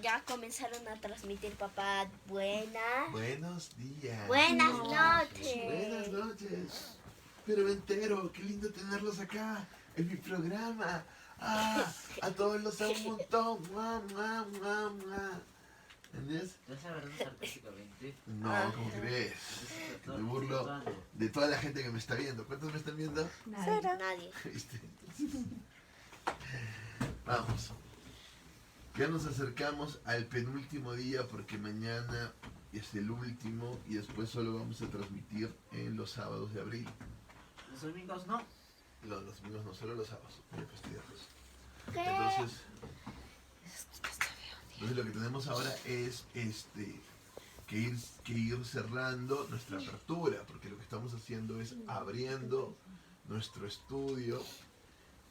ya comenzaron a transmitir, papá. Buenas. Buenos días. Buenas noches. Buenas noches. Pero me entero, qué lindo tenerlos acá, en mi programa. A todos los amo un montón. ¡Mua, mua, mua, mua! ¿Entendés? ¿Estás hablando sarcásticamente? No, ¿cómo crees? Me burlo de toda la gente que me está viendo. ¿Cuántos me están viendo? Nadie. ¿Viste? Vamos. Ya nos acercamos al penúltimo día porque mañana es el último y después solo vamos a transmitir en los sábados de abril. Los domingos no. Los domingos no, solo los sábados. Voy a fastidiarlos. ¿Qué? Entonces lo que tenemos ahora es que ir cerrando nuestra apertura, porque lo que estamos haciendo es abriendo nuestro estudio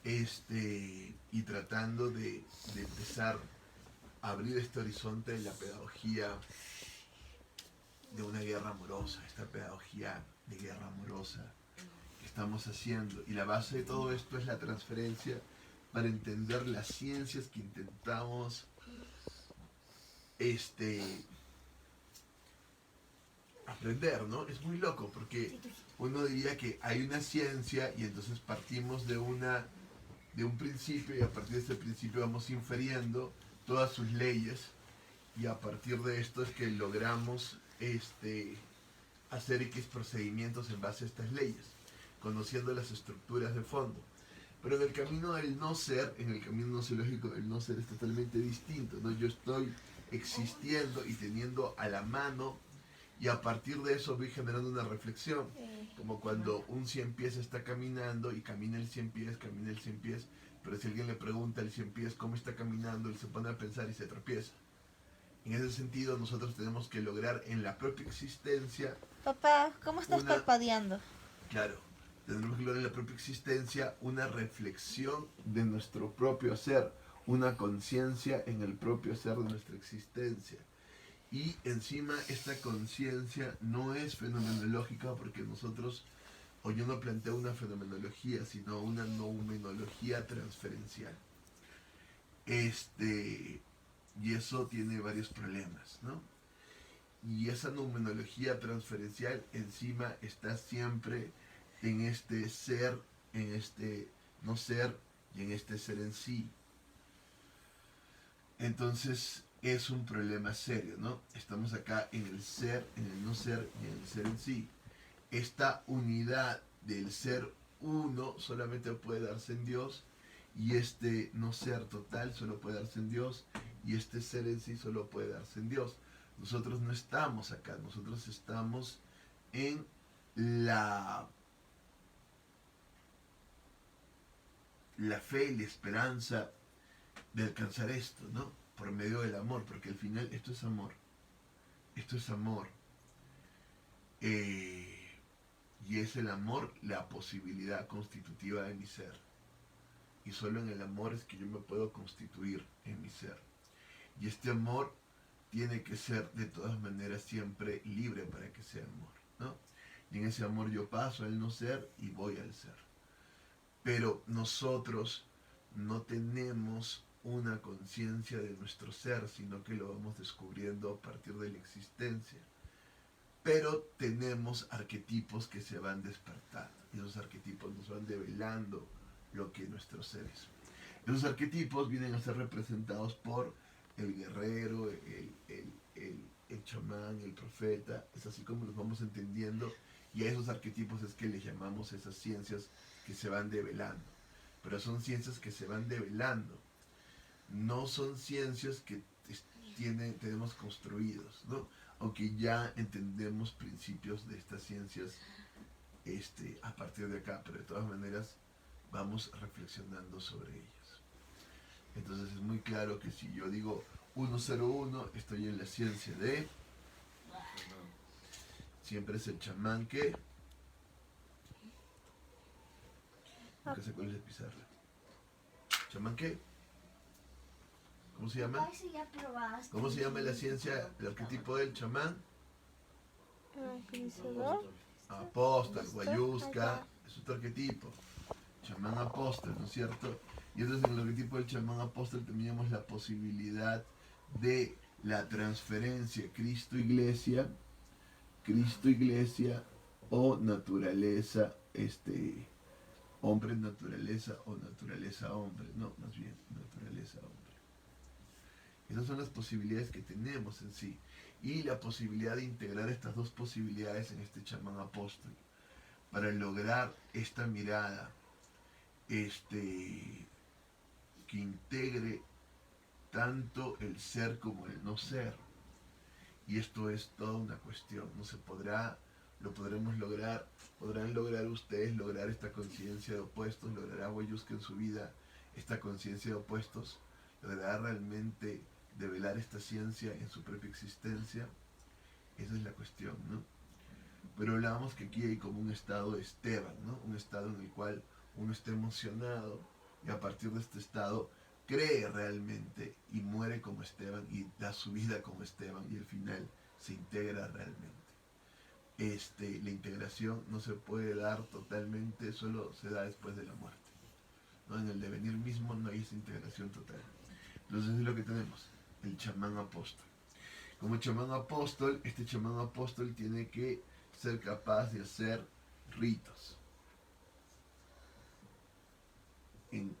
y tratando de empezar a abrir este horizonte de la pedagogía de una guerra amorosa, esta pedagogía de guerra amorosa que estamos haciendo. Y la base de todo esto es la transferencia para entender las ciencias que intentamos aprender, ¿no? Es muy loco porque uno diría que hay una ciencia y entonces partimos de un principio y a partir de ese principio vamos infiriendo todas sus leyes y a partir de esto es que logramos hacer X procedimientos en base a estas leyes, conociendo las estructuras de fondo. Pero en el camino del no ser, en el camino gnoseológico del no ser es totalmente distinto, ¿no? Yo estoy existiendo y teniendo a la mano y a partir de eso voy generando una reflexión, como cuando un 100 pies está caminando y camina el 100 pies, pero si alguien le pregunta al 100 pies cómo está caminando, él se pone a pensar y se tropieza. En ese sentido nosotros tenemos que lograr en la propia existencia... Papá, ¿cómo estás parpadeando? Claro, tenemos que lograr en la propia existencia una reflexión de nuestro propio ser, una conciencia en el propio ser de nuestra existencia. Y encima esta conciencia no es fenomenológica porque nosotros, o yo no planteo una fenomenología, sino una noumenología transferencial. Y eso tiene varios problemas, ¿no? Y esa noumenología transferencial encima está siempre en este ser, en este no ser y en este ser en sí. Entonces es un problema serio, ¿no? Estamos acá en el ser, en el no ser y en el ser en sí. Esta unidad del ser uno solamente puede darse en Dios y este no ser total solo puede darse en Dios y este ser en sí solo puede darse en Dios. Nosotros no estamos acá, nosotros estamos en la fe y la esperanza de alcanzar esto, ¿no? Por medio del amor, porque al final esto es amor. Esto es amor. Y es el amor la posibilidad constitutiva de mi ser. Y solo en el amor es que yo me puedo constituir en mi ser. Y este amor tiene que ser de todas maneras siempre libre para que sea amor, ¿no? Y en ese amor yo paso al no ser y voy al ser. Pero nosotros no tenemos una conciencia de nuestro ser, sino que lo vamos descubriendo a partir de la existencia. Pero tenemos arquetipos que se van despertando, y esos arquetipos nos van develando lo que nuestro ser es. Esos arquetipos vienen a ser representados por el guerrero, el chamán, el profeta, es así como los vamos entendiendo, y a esos arquetipos es que les llamamos esas ciencias que se van develando. Pero son ciencias que se van develando, no son ciencias que tenemos construidos, ¿no? Aunque ya entendemos principios de estas ciencias a partir de acá, pero de todas maneras vamos reflexionando sobre ellas. Entonces es muy claro que si yo digo 101, estoy en la ciencia de... Siempre es el chamán que... Nunca sé cuál es el pizarra. ¿Chamán qué? ¿Cómo se llama? ¿Cómo se llama la ciencia, el arquetipo del chamán? Apóstol, guayusca, es otro arquetipo. Chamán apóstol, ¿no es cierto? Y entonces en el arquetipo del chamán apóstol teníamos la posibilidad de la transferencia Cristo-Iglesia o naturaleza, hombre-naturaleza o naturaleza-hombre. No, más bien, naturaleza-hombre. Esas son las posibilidades que tenemos en sí. Y la posibilidad de integrar estas dos posibilidades en este chamán apóstol. Para lograr esta mirada que integre tanto el ser como el no ser. Y esto es toda una cuestión. No se podrá, lo podremos lograr, podrán lograr ustedes lograr esta conciencia de opuestos, logrará Wayuska en su vida esta conciencia de opuestos, logrará realmente develar esta ciencia en su propia existencia. Esa es la cuestión, ¿no? Pero hablábamos que aquí hay como un estado de Esteban, ¿no? Un estado en el cual uno está emocionado y a partir de este estado cree realmente y muere como Esteban y da su vida como Esteban y al final se integra realmente. La integración no se puede dar totalmente, solo se da después de la muerte, ¿no? En el devenir mismo no hay esa integración total. Entonces es lo que tenemos, el chamán apóstol. Como chamán apóstol, este chamán apóstol tiene que ser capaz de hacer ritos en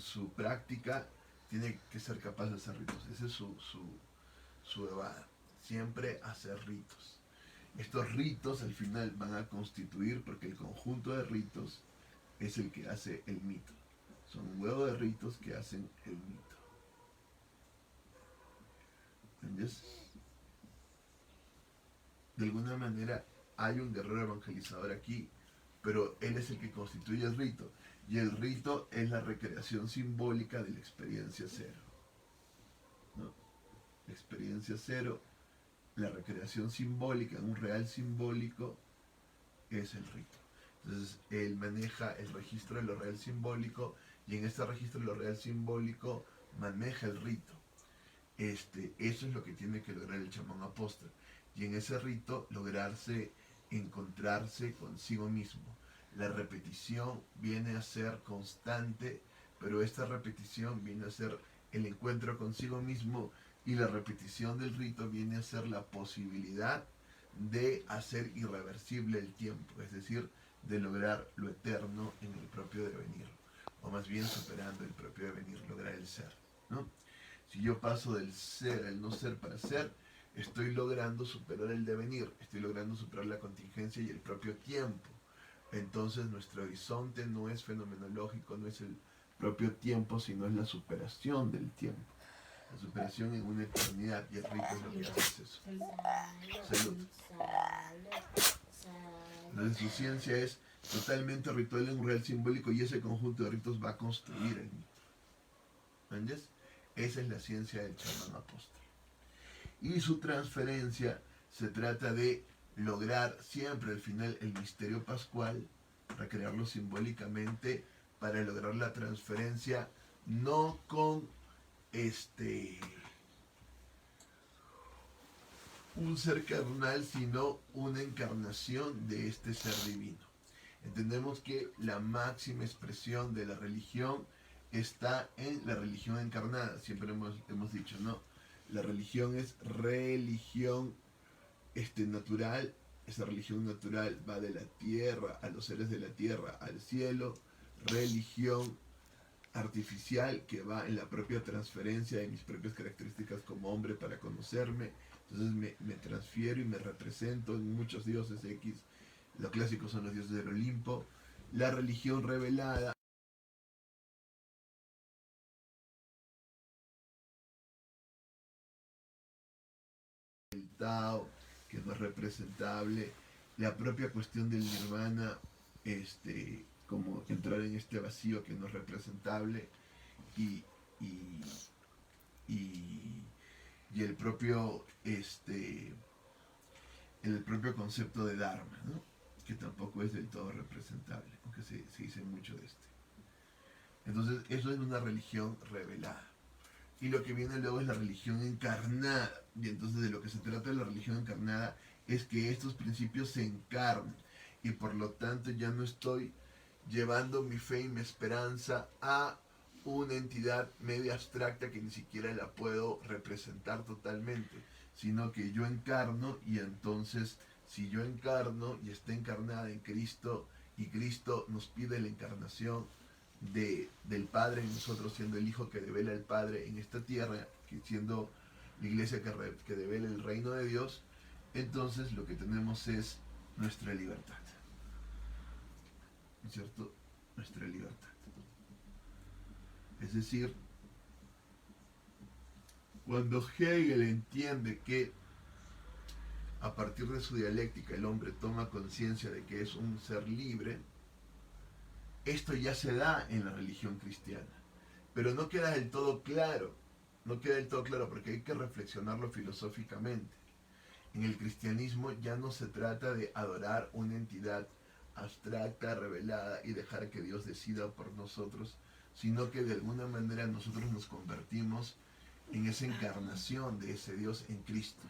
su práctica. Tiene que ser capaz de hacer ritos. Esa es su evada. Siempre hacer ritos. Estos ritos al final van a constituir, porque el conjunto de ritos es el que hace el mito. Son un huevo de ritos que hacen el mito. ¿Entiendes? De alguna manera hay un guerrero evangelizador aquí, pero él es el que constituye el rito. Y el rito es la recreación simbólica de la experiencia cero, ¿no? La experiencia cero, la recreación simbólica, un real simbólico, es el rito. Entonces él maneja el registro de lo real simbólico y en este registro de lo real simbólico maneja el rito. Eso es lo que tiene que lograr el chamán apóstol. Y en ese rito lograrse encontrarse consigo mismo. La repetición viene a ser constante, pero esta repetición viene a ser el encuentro consigo mismo y la repetición del rito viene a ser la posibilidad de hacer irreversible el tiempo, es decir, de lograr lo eterno en el propio devenir, o más bien superando el propio devenir, lograr el ser, ¿no? Si yo paso del ser al no ser para ser, estoy logrando superar el devenir, estoy logrando superar la contingencia y el propio tiempo. Entonces nuestro horizonte no es fenomenológico, no es el propio tiempo, sino es la superación del tiempo. La superación en una eternidad, y el rito es lo que hace es eso. Salud. Entonces su ciencia es totalmente ritual en un real simbólico y ese conjunto de ritos va a construir el mito. ¿Entiendes? Esa es la ciencia del chamán apóstol. Y su transferencia se trata de lograr siempre al final el misterio pascual, recrearlo simbólicamente para lograr la transferencia no con un ser carnal, sino una encarnación de este ser divino. Entendemos que la máxima expresión de la religión está en la religión encarnada. Siempre hemos dicho, ¿no? La religión es religión natural. Esa religión natural va de la tierra, a los seres de la tierra, al cielo. Religión artificial que va en la propia transferencia de mis propias características como hombre para conocerme. Entonces me transfiero y me represento en muchos dioses X. Los clásicos son los dioses del Olimpo. La religión revelada, el Tao, que no es representable, la propia cuestión del nirvana, como entrar en este vacío que no es representable, y el propio concepto de Dharma, ¿no? Que tampoco es del todo representable, aunque se dice mucho de este. Entonces eso es una religión revelada. Y lo que viene luego es la religión encarnada. Y entonces de lo que se trata de la religión encarnada es que estos principios se encarnen. Y por lo tanto ya no estoy llevando mi fe y mi esperanza a una entidad media abstracta que ni siquiera la puedo representar totalmente, sino que yo encarno y entonces si yo encarno y está encarnada en Cristo y Cristo nos pide la encarnación del Padre en nosotros, siendo el Hijo que devela al Padre en esta tierra, que siendo la iglesia que devela el reino de Dios, entonces lo que tenemos es nuestra libertad. ¿No es cierto? Nuestra libertad. Es decir, cuando Hegel entiende que a partir de su dialéctica el hombre toma conciencia de que es un ser libre, esto ya se da en la religión cristiana, pero no queda del todo claro, porque hay que reflexionarlo filosóficamente. En el cristianismo ya no se trata de adorar una entidad abstracta, revelada y dejar que Dios decida por nosotros, sino que de alguna manera nosotros nos convertimos en esa encarnación de ese Dios en Cristo.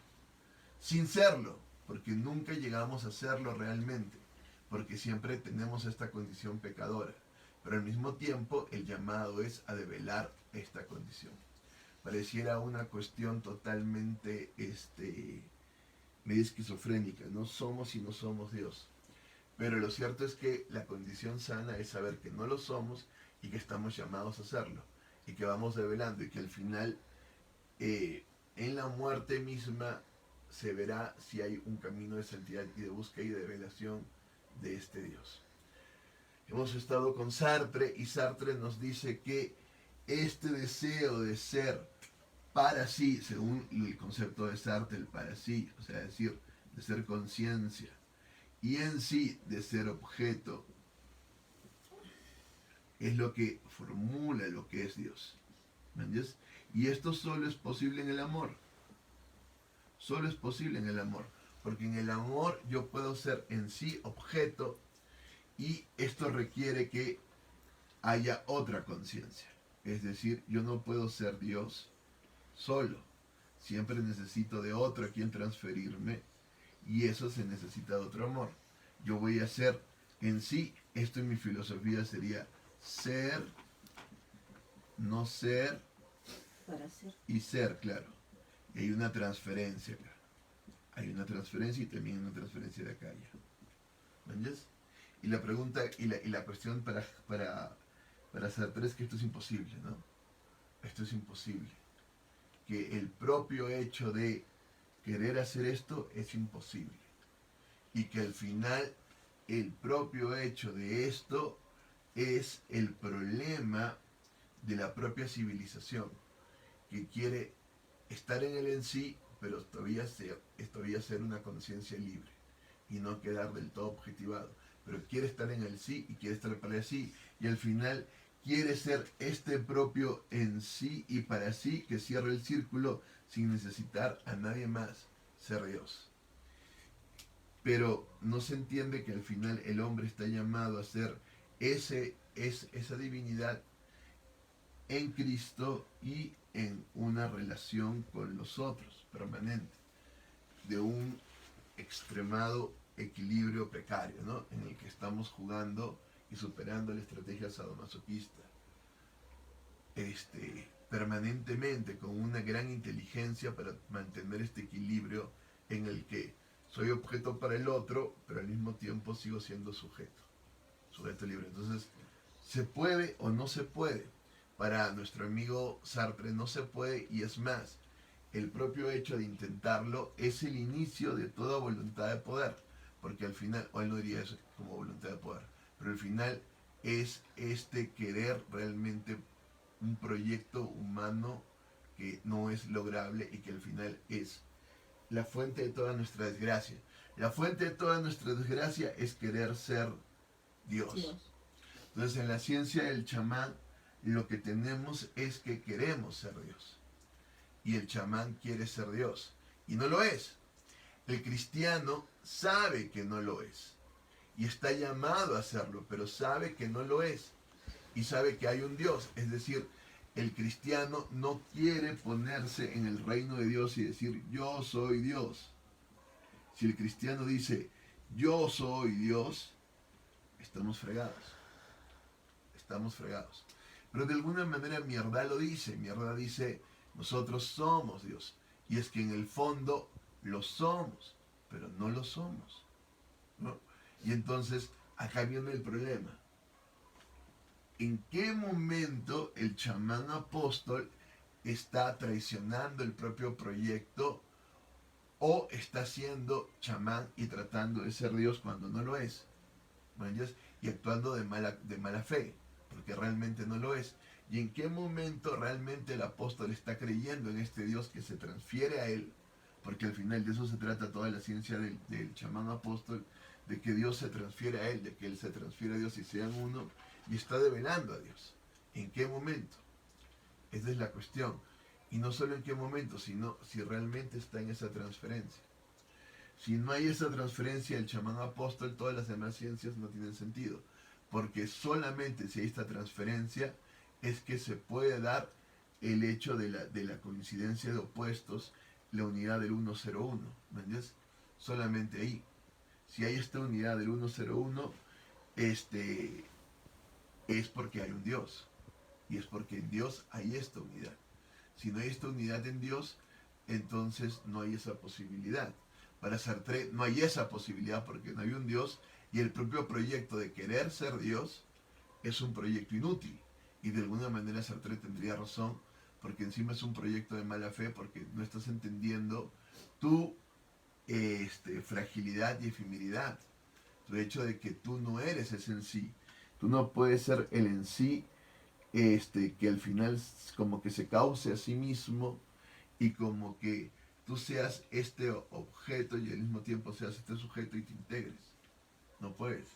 Sin serlo, porque nunca llegamos a serlo realmente, porque siempre tenemos esta condición pecadora, pero al mismo tiempo el llamado es a develar esta condición. Pareciera una cuestión totalmente medio esquizofrénica, no somos y no somos Dios. Pero lo cierto es que la condición sana es saber que no lo somos y que estamos llamados a hacerlo, y que vamos develando, y que al final, en la muerte misma, se verá si hay un camino de santidad y de búsqueda y de revelación de este Dios. Hemos estado con Sartre y Sartre nos dice que este deseo de ser para sí, según el concepto de Sartre, el para sí, o sea, decir, de ser conciencia, y en sí de ser objeto, es lo que formula lo que es Dios. ¿Me entiendes? Y esto solo es posible en el amor. Solo es posible en el amor. Porque en el amor yo puedo ser en sí objeto y esto requiere que haya otra conciencia. Es decir, yo no puedo ser Dios solo. Siempre necesito de otro a quien transferirme y eso se necesita de otro amor. Yo voy a ser en sí, esto en mi filosofía sería ser, no ser Para ser. y ser, claro. Y hay una transferencia acá. Hay una transferencia y también una transferencia de acá ya. ¿Me entiendes? Y la pregunta y la cuestión para Sartre es que esto es imposible, ¿no? Esto es imposible. Que el propio hecho de querer hacer esto es imposible. Y que al final el propio hecho de esto es el problema de la propia civilización, que quiere estar en el en sí, pero todavía ser una conciencia libre y no quedar del todo objetivado. Pero quiere estar en el sí y quiere estar para sí, y al final quiere ser este propio en sí y para sí que cierra el círculo sin necesitar a nadie más ser Dios. Pero no se entiende que al final el hombre está llamado a ser esa divinidad en Cristo y en una relación con los otros permanente, de un extremado equilibrio precario, ¿no? En el que estamos jugando y superando la estrategia sadomasoquista permanentemente, con una gran inteligencia para mantener este equilibrio en el que soy objeto para el otro, pero al mismo tiempo sigo siendo sujeto libre. Entonces, ¿se puede o no se puede? Para nuestro amigo Sartre no se puede, y es más, el propio hecho de intentarlo es el inicio de toda voluntad de poder, porque al final, o él no diría eso como voluntad de poder, pero al final es este querer realmente un proyecto humano que no es lograble y que al final es la fuente de toda nuestra desgracia. La fuente de toda nuestra desgracia es querer ser Dios. Entonces, en la ciencia del chamán, lo que tenemos es que queremos ser Dios. Y el chamán quiere ser Dios. Y no lo es. El cristiano sabe que no lo es. Y está llamado a hacerlo, pero sabe que no lo es. Y sabe que hay un Dios. Es decir, el cristiano no quiere ponerse en el reino de Dios y decir, yo soy Dios. Si el cristiano dice, yo soy Dios, estamos fregados. Estamos fregados. Pero de alguna manera Mierda lo dice. Mierda dice, nosotros somos Dios. Y es que en el fondo lo somos, pero no lo somos, ¿no? Y entonces acá viene el problema. ¿En qué momento el chamán apóstol está traicionando el propio proyecto o está siendo chamán y tratando de ser Dios cuando no lo es? ¿Entiendes? Y actuando de mala fe, porque realmente no lo es. ¿Y en qué momento realmente el apóstol está creyendo en este Dios que se transfiere a él? Porque al final de eso se trata toda la ciencia del chamán apóstol, de que Dios se transfiere a él, de que él se transfiere a Dios y sean uno, y está develando a Dios. ¿En qué momento? Esa es la cuestión. Y no solo en qué momento, sino si realmente está en esa transferencia. Si no hay esa transferencia del chamán apóstol, todas las demás ciencias no tienen sentido. Porque solamente si hay esta transferencia es que se puede dar el hecho de la coincidencia de opuestos, la unidad del 101. ¿Me entiendes? Solamente ahí. Si hay esta unidad del 101, es porque hay un Dios. Y es porque en Dios hay esta unidad. Si no hay esta unidad en Dios, entonces no hay esa posibilidad. Para Sartre no hay esa posibilidad porque no hay un Dios y el propio proyecto de querer ser Dios es un proyecto inútil. Y de alguna manera Sartre tendría razón porque encima es un proyecto de mala fe porque no estás entendiendo tu fragilidad y efemeridad. Tu hecho de que tú no eres ese en sí. Tú no puedes ser el en sí que al final como que se cause a sí mismo y como que tú seas este objeto y al mismo tiempo seas este sujeto y te integres. No puedes.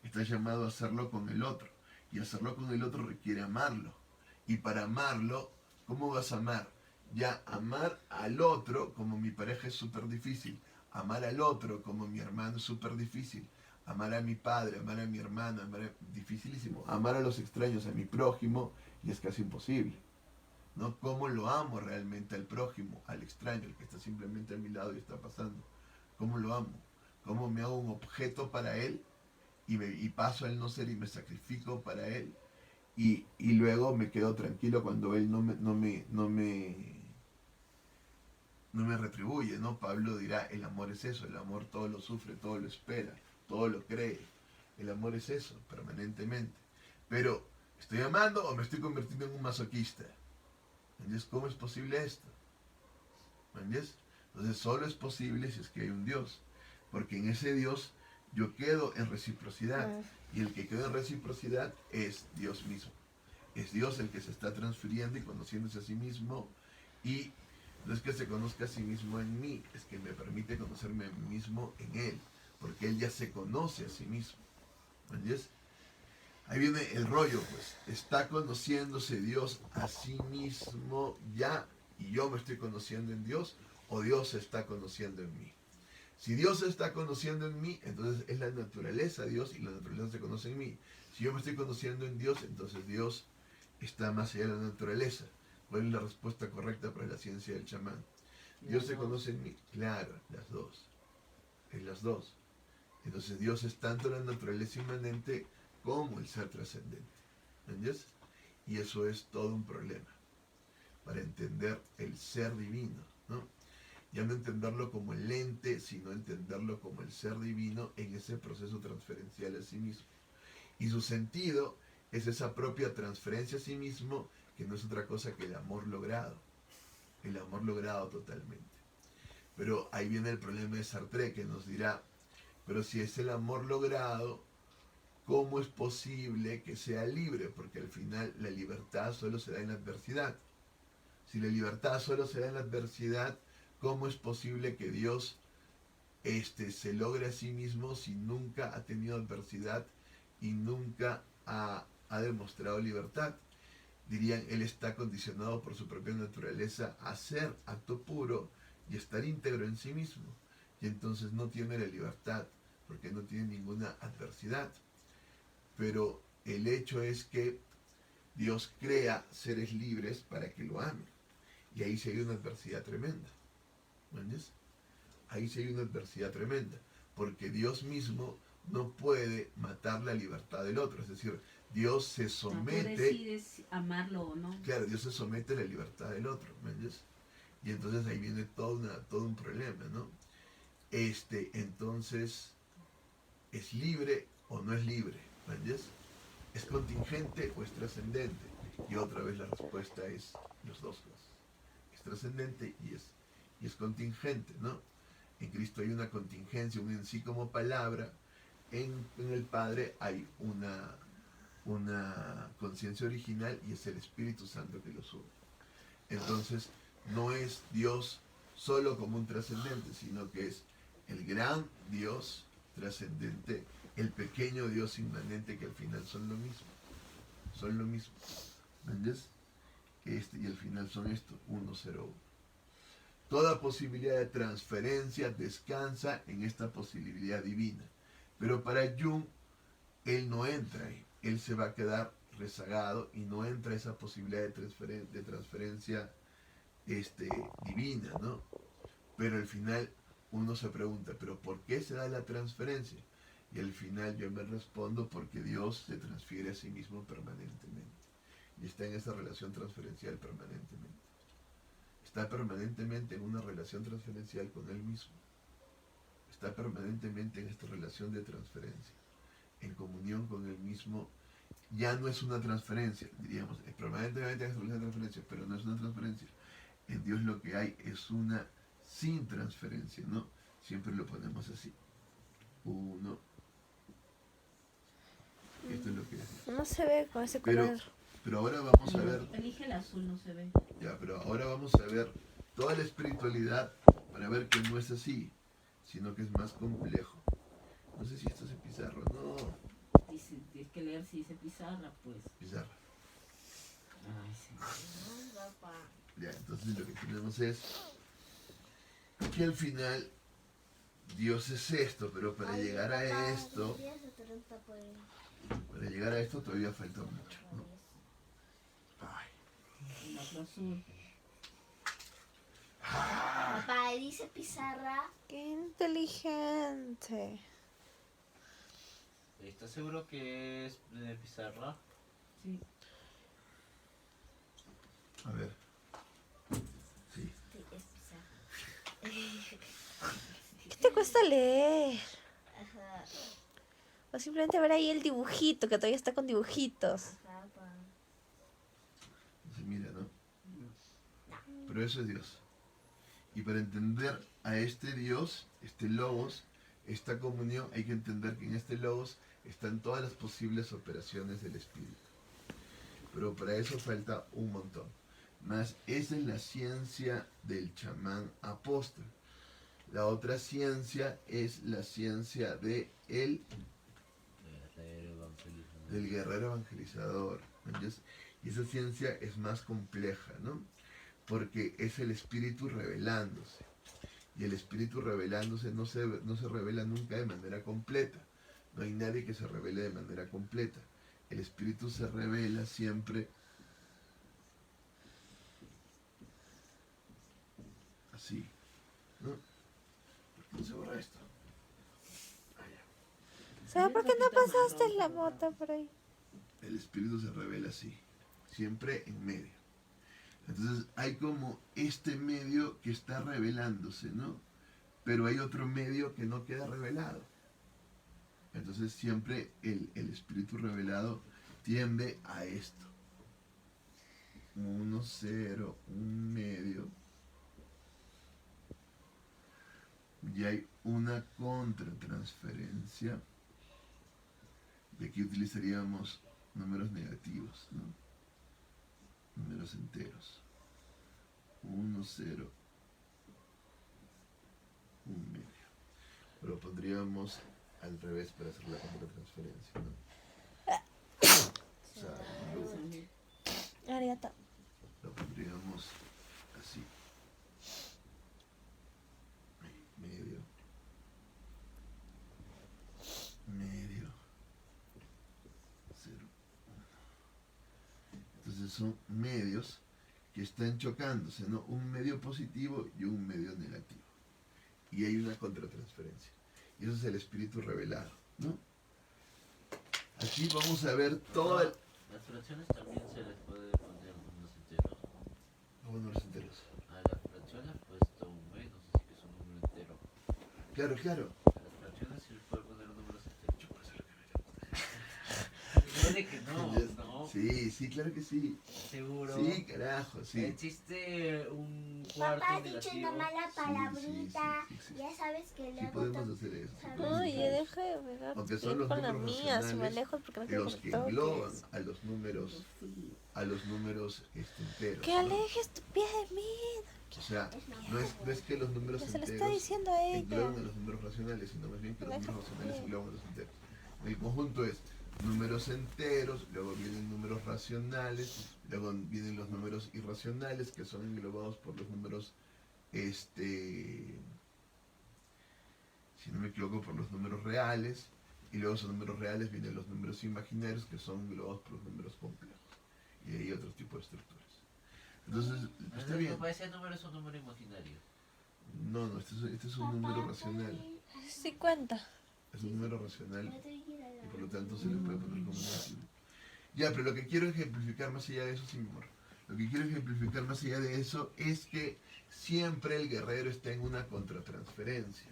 Estás llamado a hacerlo con el otro. Y hacerlo con el otro requiere amarlo. Y para amarlo, ¿cómo vas a amar? Ya amar al otro como mi pareja es súper difícil. Amar al otro como mi hermano es súper difícil. Amar a mi padre, amar a mi hermana, dificilísimo. Amar a los extraños, a mi prójimo, y es casi imposible. ¿No? ¿Cómo lo amo realmente al prójimo, al extraño, el que está simplemente a mi lado y está pasando? ¿Cómo lo amo? ¿Cómo me hago un objeto para él y paso a él no ser y me sacrifico para él? Y luego me quedo tranquilo cuando él no me retribuye, ¿no? Pablo dirá, el amor es eso, el amor todo lo sufre, todo lo espera, todo lo cree. El amor es eso, permanentemente. Pero, ¿estoy amando o me estoy convirtiendo en un masoquista? ¿Entiendes? ¿Cómo es posible esto? ¿Entiendes? Entonces solo es posible si es que hay un Dios. Porque en ese Dios yo quedo en reciprocidad. Y el que queda en reciprocidad es Dios mismo. Es Dios el que se está transfiriendo y conociéndose a sí mismo. Y no es que se conozca a sí mismo en mí, es que me permite conocerme a mí mismo en Él. Porque Él ya se conoce a sí mismo. ¿Entiendes? Ahí viene el rollo, pues. Está conociéndose Dios a sí mismo ya y yo me estoy conociendo en Dios o Dios se está conociendo en mí. Si Dios se está conociendo en mí, entonces es la naturaleza de Dios y la naturaleza se conoce en mí. Si yo me estoy conociendo en Dios, entonces Dios está más allá de la naturaleza. ¿Cuál es la respuesta correcta para la ciencia del chamán? Dios se conoce en mí. Claro, las dos. Es las dos. Entonces Dios es tanto la naturaleza inmanente como el ser trascendente. ¿Entiendes? Y eso es todo un problema para entender el ser divino, ¿no? Ya no entenderlo como el ente, sino entenderlo como el ser divino en ese proceso transferencial a sí mismo. Y su sentido es esa propia transferencia a sí mismo, que no es otra cosa que el amor logrado totalmente. Pero ahí viene el problema de Sartre, que nos dirá, pero si es el amor logrado, ¿cómo es posible que sea libre? Porque al final la libertad solo se da en la adversidad. Si la libertad solo se da en la adversidad, ¿cómo es posible que Dios se logre a sí mismo si nunca ha tenido adversidad y nunca ha demostrado libertad? Dirían, Él está condicionado por su propia naturaleza a ser acto puro y estar íntegro en sí mismo. Y entonces no tiene la libertad, porque no tiene ninguna adversidad. Pero el hecho es que Dios crea seres libres para que lo amen. Y ahí sí hay una adversidad tremenda. ¿Entiendes? Ahí sí hay una adversidad tremenda. Porque Dios mismo no puede matar la libertad del otro. Es decir, Dios se O sea, tú somete, decides amarlo o no. claro, Dios se somete a la libertad del otro, ¿me entiendes? Y entonces ahí viene todo un problema, ¿no? Entonces, ¿es libre o no es libre? ¿Me entiendes? ¿Es contingente o es trascendente? Y otra vez la respuesta es las dos cosas. Es trascendente y es contingente, ¿no? En Cristo hay una contingencia, un en sí como palabra. En el Padre hay una conciencia original y es el Espíritu Santo que lo sube. Entonces, no es Dios solo como un trascendente, sino que es el gran Dios trascendente, el pequeño Dios inmanente, que al final son lo mismo. Son lo mismo. ¿Me entiendes? Y al final son esto, 1, 0, 1. Toda posibilidad de transferencia descansa en esta posibilidad divina. Pero para Jung, él no entra ahí. Él se va a quedar rezagado y no entra esa posibilidad de transferencia divina, ¿no? Pero al final uno se pregunta, ¿pero por qué se da la transferencia? Y al final yo me respondo, porque Dios se transfiere a sí mismo permanentemente. Y está en esa relación transferencial permanentemente. Está permanentemente en una relación transferencial con Él mismo. Está permanentemente en esta relación de transferencia, en comunión con Él mismo. Ya no es una transferencia, diríamos, es permanentemente en esta relación de transferencia, pero no es una transferencia. En Dios lo que hay es una sin transferencia, ¿no? Siempre lo ponemos así. 1. Esto es lo que es. No se ve con ese Pero, color. pero ahora vamos a ver, Elige el azul, no se ve. ya, pero ahora vamos a ver toda la espiritualidad para ver que no es así, sino que es más complejo. No sé si esto es en pizarra, no, Dice, tienes que leer si dice pizarra, pues. pizarra. Ay, sí. Ya, entonces lo que tenemos es que al final Dios es esto, pero para llegar a esto, todavía falta mucho, ¿no? Ay. El otro azul. Papá, dice pizarra. Qué inteligente. ¿Estás seguro que es de pizarra? Sí. A ver. Sí. Sí, es pizarra. ¿Qué te cuesta leer? Ajá. O simplemente ver ahí el dibujito, que todavía está con dibujitos. Ajá, pa. Se mira, ¿no? Pero eso es Dios. Y para entender a este Dios, este Logos, esta comunión, hay que entender que en este Logos están todas las posibles operaciones del Espíritu. Pero para eso falta un montón. Más, esa es la ciencia del chamán apóstol. La otra ciencia es la ciencia del guerrero evangelizador. ¿Entiendes? Y esa ciencia es más compleja, ¿no? Porque es el espíritu revelándose. Y el espíritu revelándose no se revela nunca de manera completa. No hay nadie que se revele de manera completa. El espíritu se revela siempre así, ¿no? ¿Por qué no se borra esto? Ah, ya. ¿Sabes por qué no pasaste la bota por ahí? El espíritu se revela así, siempre en medio. Entonces hay como este medio que está revelándose, ¿no? Pero hay otro medio que no queda revelado. Entonces siempre el espíritu revelado tiende a esto. 1, 0, un medio. Y hay una contratransferencia. Y aquí utilizaríamos números negativos, ¿no? Números enteros. 1, 0, un medio. Lo pondríamos al revés para hacer la contratransferencia, ¿no? Salud. Ariata. Lo pondríamos así. Medio. Medio. 0, 1. Entonces son medios que están chocándose, ¿no? Un medio positivo y un medio negativo. Y hay una contratransferencia. Y eso es el espíritu revelado, ¿no? Aquí vamos a ver todo el... Las fracciones también se les puede poner números enteros. Números enteros. A las fracciones puesto un menos, así que es un número entero. Claro, claro. A las fracciones se les puede poner números enteros. Puede que no, ¿no? Sí, sí, claro que sí. Seguro. Sí, carajo, sí. Existe un cuarto Papá ha dicho negativo. una mala Sí, palabrita. sí, sí. Ya sabes que Sí luego podemos hacer eso. sí Oye, podemos Oye, hacer eso. deja de pegar Aunque son los con la números mía, si me racionales alejo porque no quiero los que que me engloban toques. a los números, Los fríos. a los números enteros. Que ¿no? alejes tu pie de mí. O sea, no es que los números Ya se lo está enteros diciendo a ella. engloban a los números racionales, sino más bien que los Aleja números tu racionales pie. engloban a los enteros. El conjunto es números enteros, luego vienen números racionales, luego vienen los números irracionales, que son englobados por los números, si no me equivoco, por los números reales, y luego esos números reales vienen los números imaginarios, que son englobados por los números complejos. Y hay otro tipo de estructuras. Entonces, está bien. Ese número es un número imaginario. No, este es un número racional. Sí cuenta. Es un número racional y por lo tanto se le puede poner como negativo. Ya, pero lo que quiero ejemplificar más allá de eso, sí, mi amor. Lo que quiero ejemplificar más allá de eso es que siempre el guerrero está en una contratransferencia.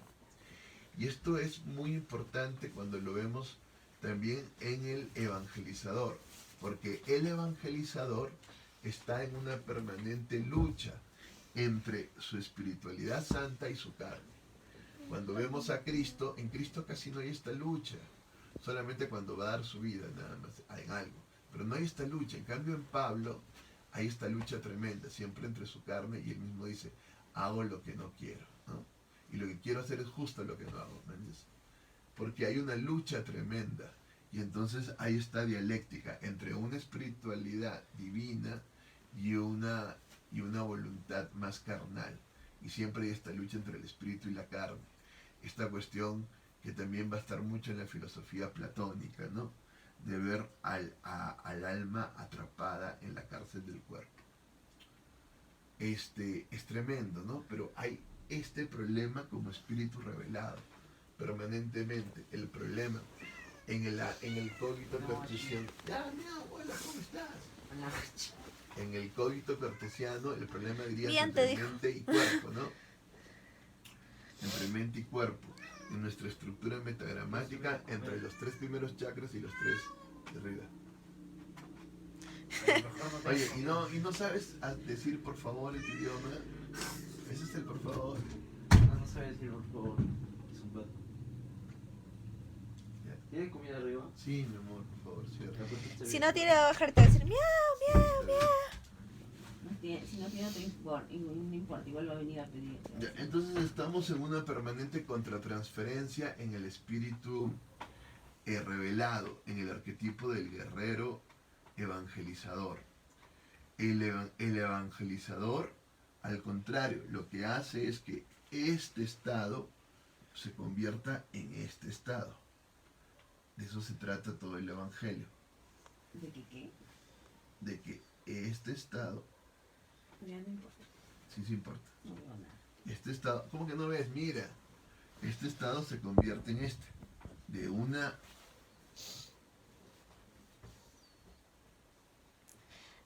Y esto es muy importante cuando lo vemos también en el evangelizador. Porque el evangelizador está en una permanente lucha entre su espiritualidad santa y su carne. Cuando vemos a Cristo, en Cristo casi no hay esta lucha. Solamente cuando va a dar su vida, nada más, en algo. Pero no hay esta lucha. En cambio, en Pablo hay esta lucha tremenda, siempre entre su carne, y él mismo dice, hago lo que no quiero, ¿no? Y lo que quiero hacer es justo lo que no hago, ¿me entiendes? Porque hay una lucha tremenda. Y entonces hay esta dialéctica entre una espiritualidad divina y una voluntad más carnal. Y siempre hay esta lucha entre el espíritu y la carne. Esta cuestión que también va a estar mucho en la filosofía platónica, ¿no? De ver al alma atrapada en la cárcel del cuerpo. Es tremendo, ¿no? Pero hay este problema como espíritu revelado, permanentemente. El problema en el cogito cartesiano. Ya, mi abuela, ¿cómo estás? En el cogito cartesiano, el problema diría Bien, entre te dijo. mente y cuerpo, ¿no? Entre mente y cuerpo. En nuestra estructura metagramática, entre los tres primeros chakras y los tres de arriba. Oye, ¿y no sabes decir por favor en tu idioma? Ese es el por favor. No sabe decir por favor. Es un pato. Ya. ¿Tiene comida arriba? Sí, mi amor, por favor, cierto. Si no tiene que bajar, te va a decir miau, miau, miau. Si no tiene, no importa, igual va a venir a pedir. Ya, entonces estamos en una permanente contratransferencia en el espíritu revelado, en el arquetipo del guerrero evangelizador. El evangelizador, al contrario, lo que hace es que este estado se convierta en este estado. De eso se trata todo el evangelio. ¿De qué? De que este estado, Ya no importa. sí se importa. No veo nada. Este estado, ¿cómo que no ves? Mira, este estado se convierte en este. De una...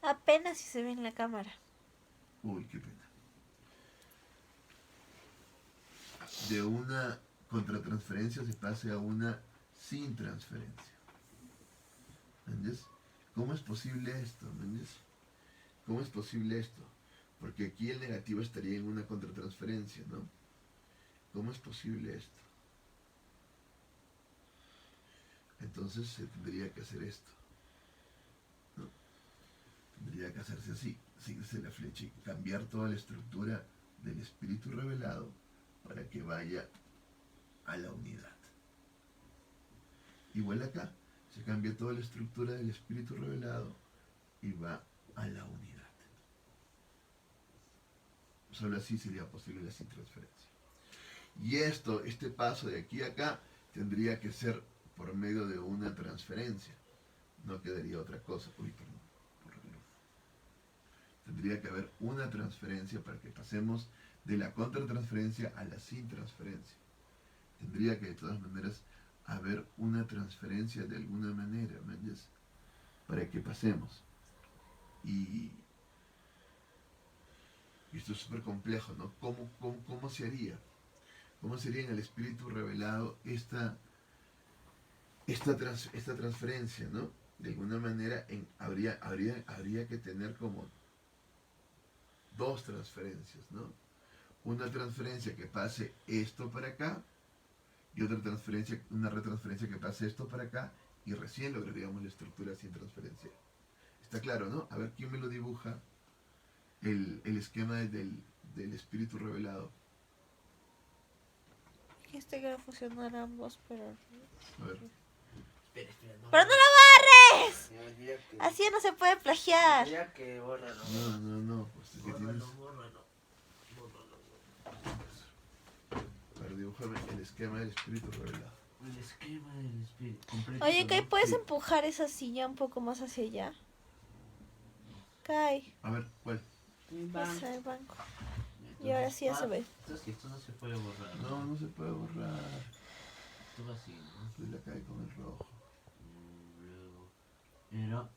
Apenas si se ve en la cámara. Uy, qué pena. De una contratransferencia se pase a una sin transferencia. ¿Entiendes? ¿Cómo es posible esto? ¿Entiendes? ¿Cómo es posible esto? Porque aquí el negativo estaría en una contratransferencia, ¿no? ¿Cómo es posible esto? Entonces se tendría que hacer esto, ¿no? Tendría que hacerse así, seguirse la flecha y cambiar toda la estructura del espíritu revelado para que vaya a la unidad. Igual acá, se cambia toda la estructura del espíritu revelado y va a la unidad. Solo así sería posible la sin transferencia. Y este paso de aquí a acá, tendría que ser por medio de una transferencia. No quedaría otra cosa. Uy, perdón, por reloj. Tendría que haber una transferencia para que pasemos de la contratransferencia a la sin transferencia. Tendría que de todas maneras haber una transferencia de alguna manera, ¿me entiendes? Para que pasemos. Y esto es súper complejo, ¿no? ¿Cómo se haría? ¿Cómo sería en el espíritu revelado esta transferencia, ¿no? De alguna manera habría que tener como dos transferencias, ¿no? Una transferencia que pase esto para acá y otra transferencia, una retransferencia que pase esto para acá y recién lograríamos la estructura sin transferencia. Está claro, ¿no? A ver, ¿quién me lo dibuja? El esquema del espíritu revelado. Este quiero fusionar ambos, pero... A ver. Espera, no. ¡Pero no lo barres! Olvida que, Así no se puede plagiar. olvida que bórralo. No, pues es que tienes... Bórralo. A ver, dibújame el esquema del espíritu revelado. El esquema del espíritu completo. Oye, Kai, ¿no? ¿puedes Sí. empujar esa silla un poco más hacia allá? Kai, A ver, ¿cuál? El banco. ese banco. Entonces, Y ahora sí ya se ve. Entonces esto no se puede borrar. No se puede borrar. Esto así, ¿no? Pues la cae con el rojo. Luego era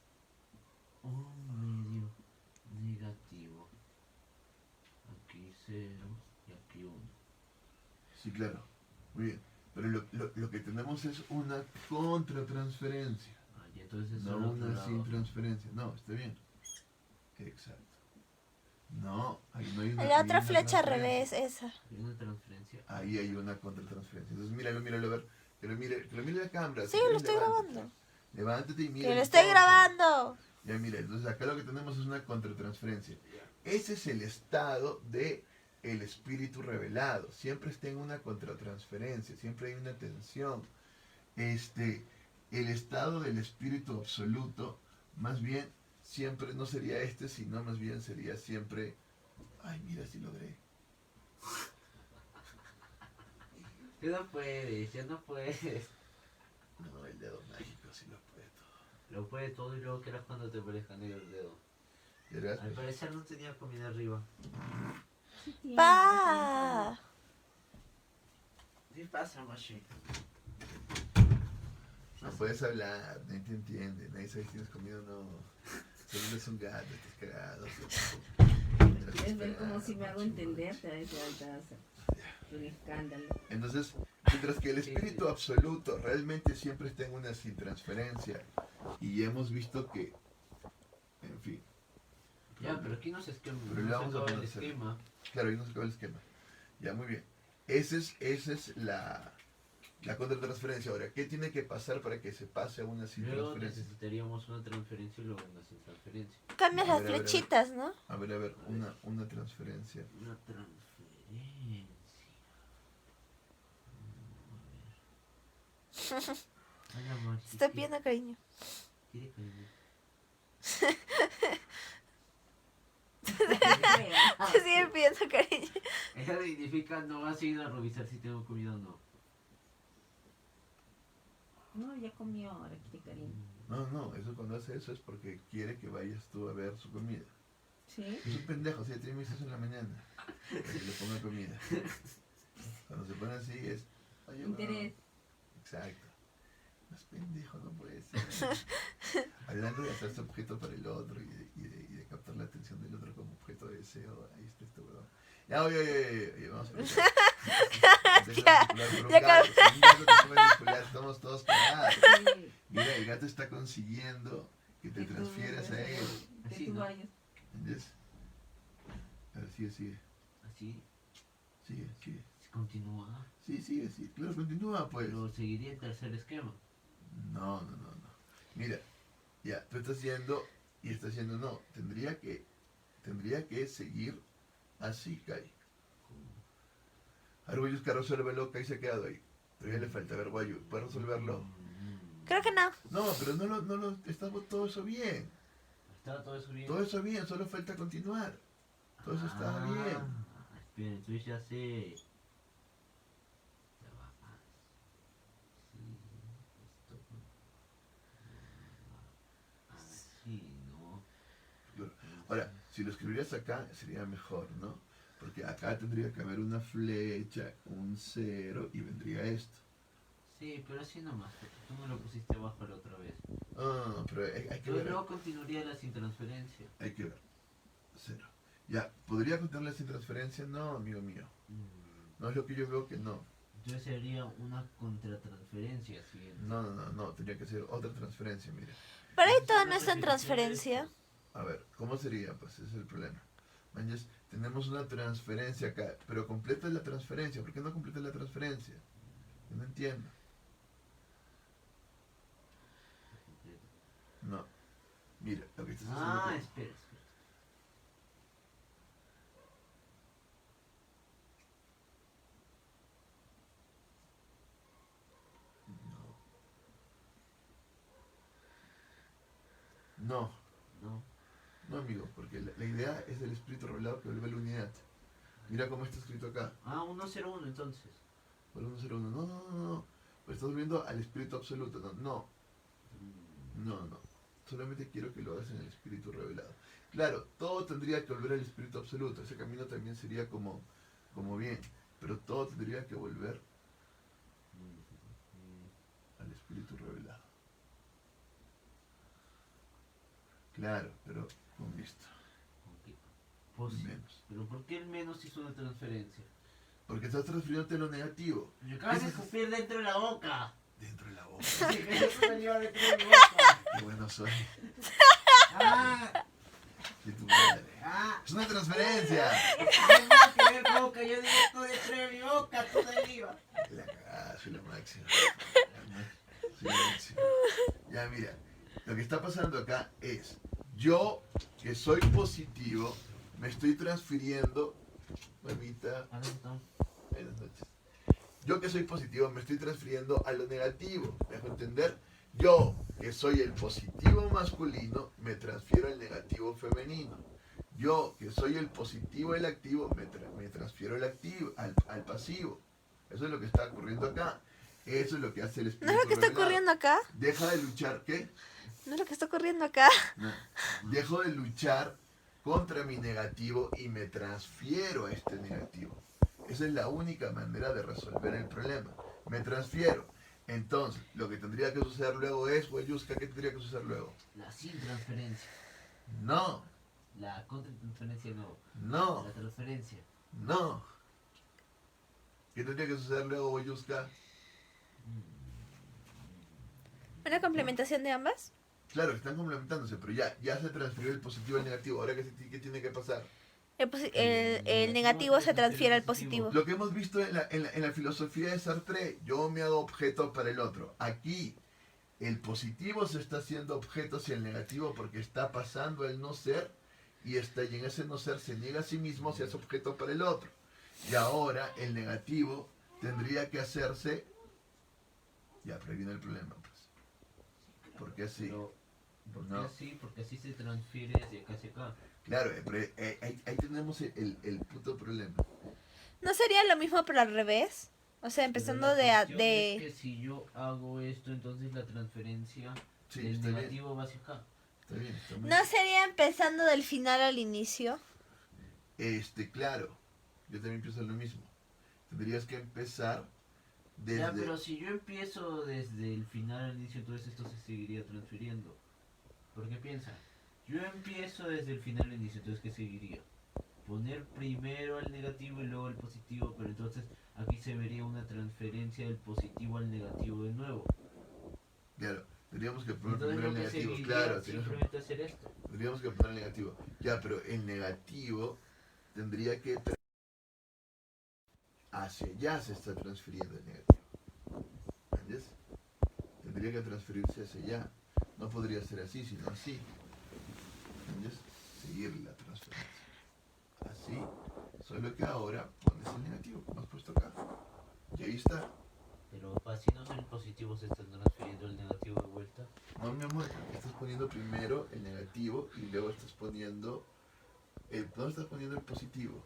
un medio negativo. Aquí 0 y aquí 1. Sí, claro. Muy bien. Pero lo que tenemos es una contratransferencia. Y entonces No solo una por sin abajo. transferencia. No, está bien. Exacto. No, ahí no hay una. La ahí otra hay una flecha al transferencia. revés, esa. Hay una transferencia. Ahí hay una contratransferencia. Entonces míralo, a ver. Que lo mire la cámara. Sí, si lo quieres, estoy levántate. grabando. Levántate y mira. ¡Que lo estoy grabando! Ya mira, entonces acá lo que tenemos es una contratransferencia. Ese es el estado de el espíritu revelado. Siempre está en una contratransferencia, siempre hay una tensión. El estado del espíritu absoluto, más bien, siempre no sería sino más bien sería siempre... Ay, mira si logré. Ya no puedes, ya no puedes. No, el dedo mágico sí lo puede todo. Lo puede todo y luego que era cuando te parezca negro el dedo. ¿Ya verás? Al parecer no tenía comida arriba. ¡Pa! ¿Qué pasa, Mashi? No puedes hablar, nadie te entiende, nadie sabe si tienes comido o no. Solo es un gato, estás cagado. ¿Quieres ver cómo si me hago entender? Te va a hacer un escándalo. Entonces, mientras que el espíritu absoluto realmente siempre está en una sin transferencia, y hemos visto que, en fin. Ya, pero aquí no se esquema. Pero le No se vamos a acaba el conocer. esquema. Claro, ahí no se acaba el esquema. Ya, muy bien. Esa es la contratransferencia. Ahora, ¿qué tiene que pasar para que se pase a una sin Luego transferencia? necesitaríamos una transferencia y luego una sin transferencia. Cambias A las ver, a ver, a ver. flechitas, ¿no? A ver, una transferencia. Una transferencia. Hola, Mashi. Te estoy pidiendo cariño. ¿Quiere cariño? Te siguen pidiendo cariño. Ella significa no vas a ir a revisar si tengo comida o no. No, ya comió, ahora quiere cariño. No, eso cuando hace eso es porque quiere que vayas tú a ver su comida. ¿Sí? Es un pendejo, si ya tiene eso en la mañana. Para que le ponga comida. Cuando se pone así es... "Oye, Interés. no". Exacto. No es pendejo, no puede ser. Hablando de hacerse objeto para el otro y de captar la atención del otro como objeto de deseo, ahí está este huevón. Ya, oye, vamos a empezar. Estamos todos cagados. Sí. Mira, el gato está consiguiendo que te transfieras a él. Que Así, tú ¿no? vayas. ¿Entiendes? A ver, sigue. Así, Sigue. se continúa. Sí, sigue. Claro, continúa, pues. Pero seguiría el tercer esquema. No. Mira, ya, tú estás yendo y estás yendo, no. Tendría que seguir así, Kai. A ver, Guayu, resuélvelo, Kai se ha quedado ahí. Todavía le falta, a ver, Guayu, ¿puedes resolverlo? Creo que no. No, pero no lo, está todo eso bien. ¿Estaba todo eso bien? Todo eso bien, solo falta continuar. Todo eso está bien. Espera, entonces ya sé. Ya va más. Sí, esto. Así, ¿no? Claro. Ahora, si lo escribieras acá sería mejor, ¿no? Porque acá tendría que haber una flecha, un 0 y vendría esto. Sí, Sí, pero así nomás, porque tú me lo pusiste abajo la otra vez. Ah, pero hay que Yo ver. no continuaría la sin transferencia. Hay que ver. 0. Ya, ¿podría contarle sin transferencia? No, amigo mío. No es lo que yo veo que no. Entonces sería una contratransferencia siguiente. No, tendría que ser otra transferencia, mira. Para ahí Entonces, todo una no está en repetición de transferencia. estos. A ver, ¿cómo sería? Pues ese es el problema. Mañas, tenemos una transferencia acá, pero completa la transferencia. ¿Por qué no completa la transferencia? Yo no entiendo. No. Mira, lo que estás haciendo... Ah, tú- espera. No, No. no, amigo, porque la idea es el espíritu revelado que vuelve a la unidad. Mira cómo está escrito acá. Ah, 101 entonces. Por 101. No. Pues estás volviendo al espíritu absoluto. No. Solamente quiero que lo hagas en el espíritu revelado. Claro, todo tendría que volver al espíritu absoluto. Ese camino también sería como bien. Pero todo tendría que volver al espíritu revelado. Claro, pero con esto. Ok. Pues sí. Menos. Pero ¿por qué el menos hizo una transferencia? Porque estás transfiriéndote lo negativo. Me acabas de Ese es- escupir dentro de la boca. Dentro de la boca. Eso salió dentro de mi boca. Qué bueno soy. Ah, De tu madre. ah. Es una transferencia. No nada que ver boca, yo digo tú dentro de mi boca, tú saliva. La cagada, soy la máxima. Soy la máxima. Ya, mira. Lo que está pasando acá es, yo que soy positivo, me estoy transfiriendo, mamita, Ah, no. buenas noches. Yo que soy positivo, me estoy transfiriendo a lo negativo, ¿me dejo entender? Yo que soy el positivo masculino, me transfiero al negativo femenino. Yo que soy el positivo, el activo, me transfiero al pasivo. Eso es lo que está ocurriendo acá. Eso es lo que hace el espíritu ¿No es lo que está revelado. ocurriendo acá? Deja de luchar, ¿qué? ¿No es lo que está ocurriendo acá? No. Dejo de luchar contra mi negativo y me transfiero a este negativo. Esa es la única manera de resolver el problema. Me transfiero. Entonces, lo que tendría que suceder luego es, Weyuska, ¿qué tendría que suceder luego? La sin transferencia. No, La contratransferencia no. no, La transferencia. no. ¿Qué tendría que suceder luego, Weyuska? ¿Una complementación de ambas? Claro, están complementándose, pero ya se transfirió el positivo al negativo. Ahora, ¿qué tiene que pasar? El negativo se transfiere al positivo. Lo que hemos visto en la filosofía de Sartre, yo me hago objeto para el otro. Aquí, el positivo se está haciendo objeto hacia el negativo porque está pasando el no ser y en ese no ser se niega a sí mismo, se hace objeto para el otro. Y ahora el negativo tendría que hacerse... Ya, pero ahí viene el problema, pues. ¿Por qué así? Pero, ¿por qué No. así? Porque así se transfiere hacia acá hacia acá. Claro, pero ahí tenemos el puto problema. ¿No sería lo mismo pero al revés? O sea, empezando Pero la de... cuestión es que si yo hago esto, entonces la transferencia Sí, del está bien. negativo va hacia acá. Está bien, está muy ¿No sería empezando del final al inicio? Claro, yo también pienso lo mismo. Tendrías que empezar desde... Ya, pero si yo empiezo desde el final al inicio, entonces esto se seguiría transfiriendo. Porque piensa, yo empiezo desde el final al inicio, entonces ¿qué seguiría? Poner primero el negativo y luego el positivo, pero entonces aquí se vería una transferencia del positivo al negativo de nuevo. Claro, tendríamos que poner Entonces primero lo el que negativo. seguiría Claro, es simplemente hacer esto. tendríamos que poner el negativo. Ya, pero el negativo tendría que... Hacia allá se está transfiriendo el negativo. ¿Entiendes? Tendría que transferirse hacia allá. No podría ser así, sino así. ¿Entiendes? Seguir la transferencia. Así. Solo que ahora pones el negativo, como has puesto acá. Y ahí está. Pero así no el positivo se está transfiriendo el negativo de vuelta. No, mi amor, porque estás poniendo primero el negativo y luego estás poniendo... ¿Dónde estás poniendo el positivo?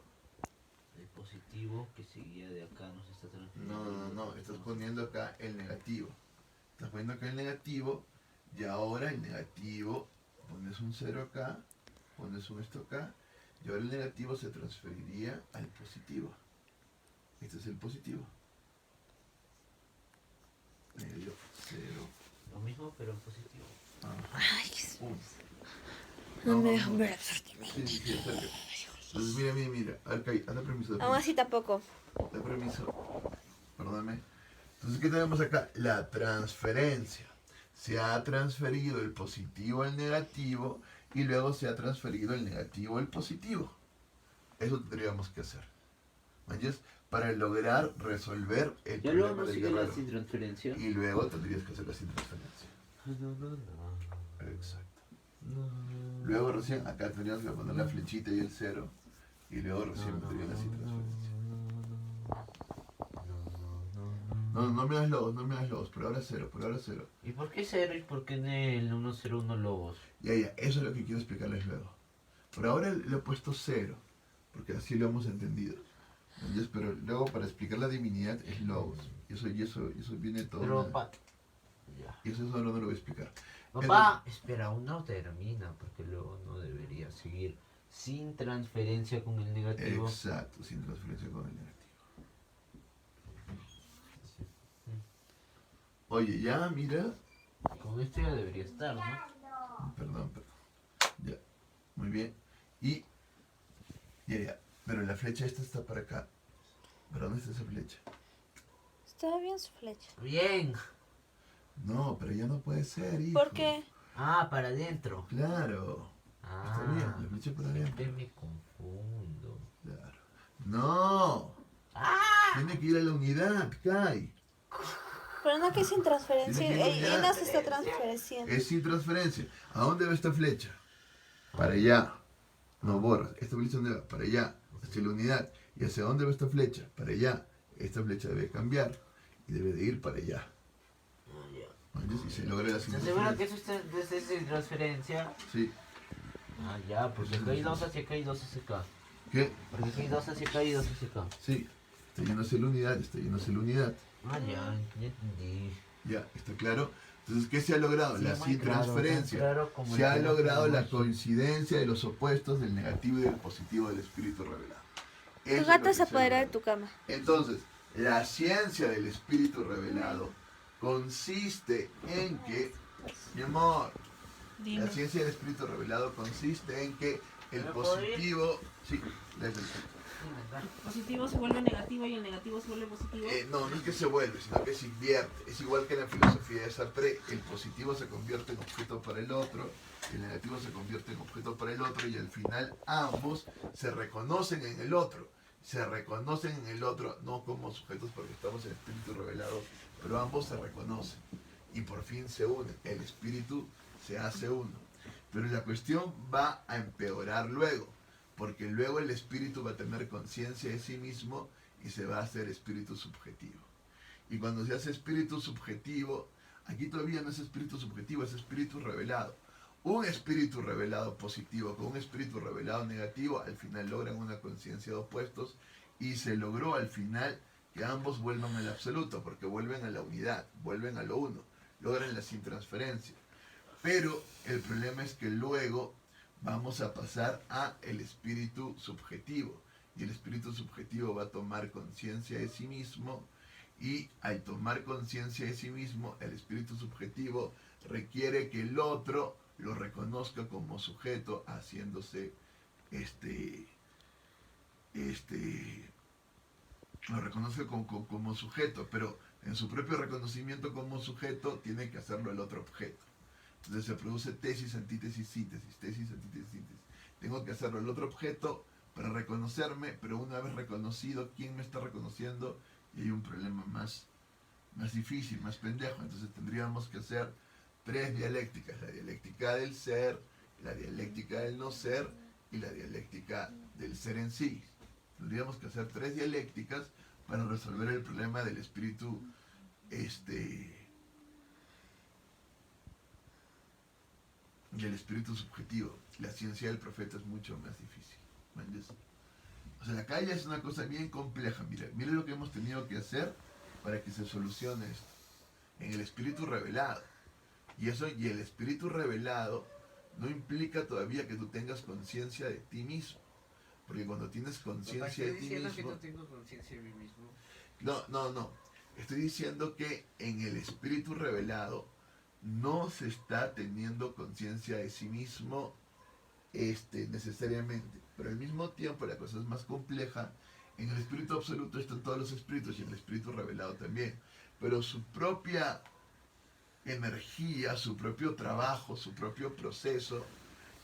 El positivo que seguía de acá no se está transfiriendo. No, estás poniendo acá el negativo. Estás poniendo acá el negativo y ahora el negativo, pones un 0 acá, pones un esto acá y ahora el negativo se transferiría al positivo. Este es el positivo. medio 0. Lo mismo, pero en positivo. Ay, 1. no me dejan ver Sí, absolutamente. sí, acércate. Entonces, mira. A ver, Kai, hazle permiso. Aún así tampoco. Da permiso. Perdóname. Entonces, ¿qué tenemos acá? La transferencia. Se ha transferido el positivo al negativo y luego se ha transferido el negativo al positivo. Eso tendríamos que hacer. ¿Entiendes? Para lograr resolver el Ya luego problema no del sigue la guerrero. sin transferencia. Y luego tendrías que hacer la sin transferencia. No. Exacto. Luego recién acá tendríamos que poner la flechita y el 0. Y luego recién vendría la sin transferencia. No me das lobos, por ahora 0, por ahora 0. ¿Y por qué 0 y por qué en el 101 lobos? Ya, eso es lo que quiero explicarles luego. Por ahora le he puesto 0, porque así lo hemos entendido. ¿Entiendes? Pero luego para explicar la divinidad es logos. Y eso viene todo. Pero papá. Ya. Y eso no lo voy a explicar. Papá, espera, aún no termina, porque luego no debería seguir sin transferencia con el negativo. Exacto, sin transferencia con el negativo. Oye, ya, mira. Con esto ya debería estar, ¿no? Perdón. Ya, muy bien. Y, ya. Pero la flecha esta está para acá. ¿Para dónde está esa flecha? Estaba bien su flecha. Bien. No, pero ya no puede ser, hijo. ¿Por qué? Ah, para adentro. Claro. Ah, Está bien, la flecha para adentro. siempre me confundo. Claro. No. ¡Ah! Tiene que ir a la unidad, Kai. Pero no que sin transferencia. Tiene que ir Él ya. no se está transferenciando. Es sin transferencia. ¿A dónde va esta flecha? Para allá. No borras. ¿Esta flecha dónde va? Para allá. Hacia la unidad. ¿Y hacia dónde va esta flecha? Para allá. Esta flecha debe cambiar. Y debe de ir para allá. ¿Entiendes? Y se logra la ¿Estás seguro que transferencia. eso está desde transferencia? Sí. Ah, ya, porque acá hay 2 hacia acá y 2 hacia acá. ¿Qué? Porque acá hay 2 hacia acá y 2 hacia acá. Sí. Está yendo hacia la unidad. Está yendo hacia la unidad. Ah, ya entendí. Ya, ¿está claro? Entonces, ¿qué se ha logrado? Sí, la muy sin claro, transferencia. tan claro como Se el ha tema logrado que la hemos- coincidencia de los opuestos del negativo y del positivo del espíritu revelado. Eso Tu es gato lo que se apodera de ha tu cama. Entonces, la ciencia del espíritu revelado consiste en que, mi amor, Dime. la ciencia del espíritu revelado consiste en que el ¿Me puedo ir? positivo, sí, desde Positivo se vuelve negativo y el negativo se vuelve positivo. no es que se vuelve, sino que se invierte. Es igual que en la filosofía de Sartre, el positivo se convierte en objeto para el otro, el negativo se convierte en objeto para el otro y al final ambos se reconocen en el otro. Se reconocen en el otro, no como sujetos porque estamos en espíritu revelado, pero ambos se reconocen y por fin se unen. El espíritu se hace uno. Pero la cuestión va a empeorar luego, porque luego el espíritu va a tener conciencia de sí mismo y se va a hacer espíritu subjetivo. Y cuando se hace espíritu subjetivo, aquí todavía no es espíritu subjetivo, es espíritu revelado. Un espíritu revelado positivo con un espíritu revelado negativo, al final logran una conciencia de opuestos y se logró al final que ambos vuelvan al absoluto, porque vuelven a la unidad, vuelven a lo uno, logran la sin transferencia. Pero el problema es que luego vamos a pasar a el espíritu subjetivo y el espíritu subjetivo va a tomar conciencia de sí mismo y al tomar conciencia de sí mismo el espíritu subjetivo requiere que el otro lo reconozca como sujeto haciéndose lo reconozca como sujeto, pero en su propio reconocimiento como sujeto tiene que hacerlo el otro objeto. Entonces se produce tesis, antítesis, síntesis, tesis, antítesis, síntesis. Tengo que hacerlo el otro objeto para reconocerme, pero una vez reconocido, ¿quién me está reconociendo? Y hay un problema más difícil, más pendejo. Entonces tendríamos que hacer 3 dialécticas: la dialéctica del ser, la dialéctica del no ser y la dialéctica del ser en sí. Tendríamos que hacer 3 dialécticas para resolver el problema del espíritu del espíritu subjetivo. La ciencia del profeta es mucho más difícil. ¿Entiendes? O sea, acá ya es una cosa bien compleja. Mira lo que hemos tenido que hacer para que se solucione esto. En el espíritu revelado. Y el espíritu revelado no implica todavía que tú tengas conciencia de ti mismo. Porque cuando tienes conciencia de ti mismo... tengo conciencia de mí mismo. No. Estoy diciendo que en el espíritu revelado no se está teniendo conciencia de sí mismo necesariamente, pero al mismo tiempo la cosa es más compleja. En el espíritu absoluto están todos los espíritus y en el espíritu revelado también, pero su propia energía, su propio trabajo, su propio proceso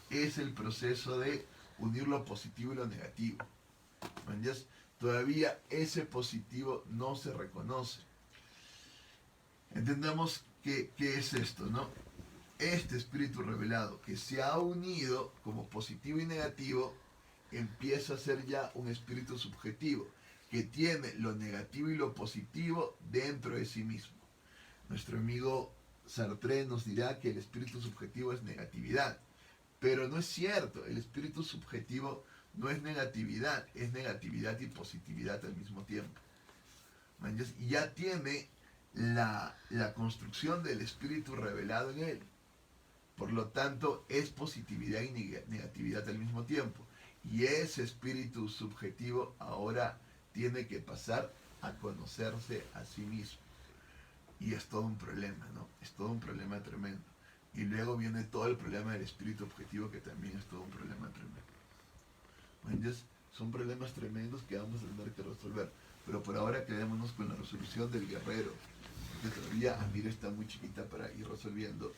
es el proceso de unir lo positivo y lo negativo. ¿Entiendes? Todavía ese positivo no se reconoce. Entendamos qué es esto, ¿no? Este espíritu revelado que se ha unido como positivo y negativo empieza a ser ya un espíritu subjetivo que tiene lo negativo y lo positivo dentro de sí mismo. Nuestro amigo Sartre nos dirá que el espíritu subjetivo es negatividad, pero no es cierto. El espíritu subjetivo no es negatividad y positividad al mismo tiempo. Y ya tiene la construcción del espíritu revelado en él. Por lo tanto, es positividad y negatividad al mismo tiempo. Y ese espíritu subjetivo ahora tiene que pasar a conocerse a sí mismo. Y es todo un problema, ¿no? Es todo un problema tremendo. Y luego viene todo el problema del espíritu objetivo, que también es todo un problema tremendo. ¿Entiendes? Son problemas tremendos que vamos a tener que resolver. Pero por ahora quedémonos con la resolución del guerrero. Que todavía Amir está muy chiquita para ir resolviendo.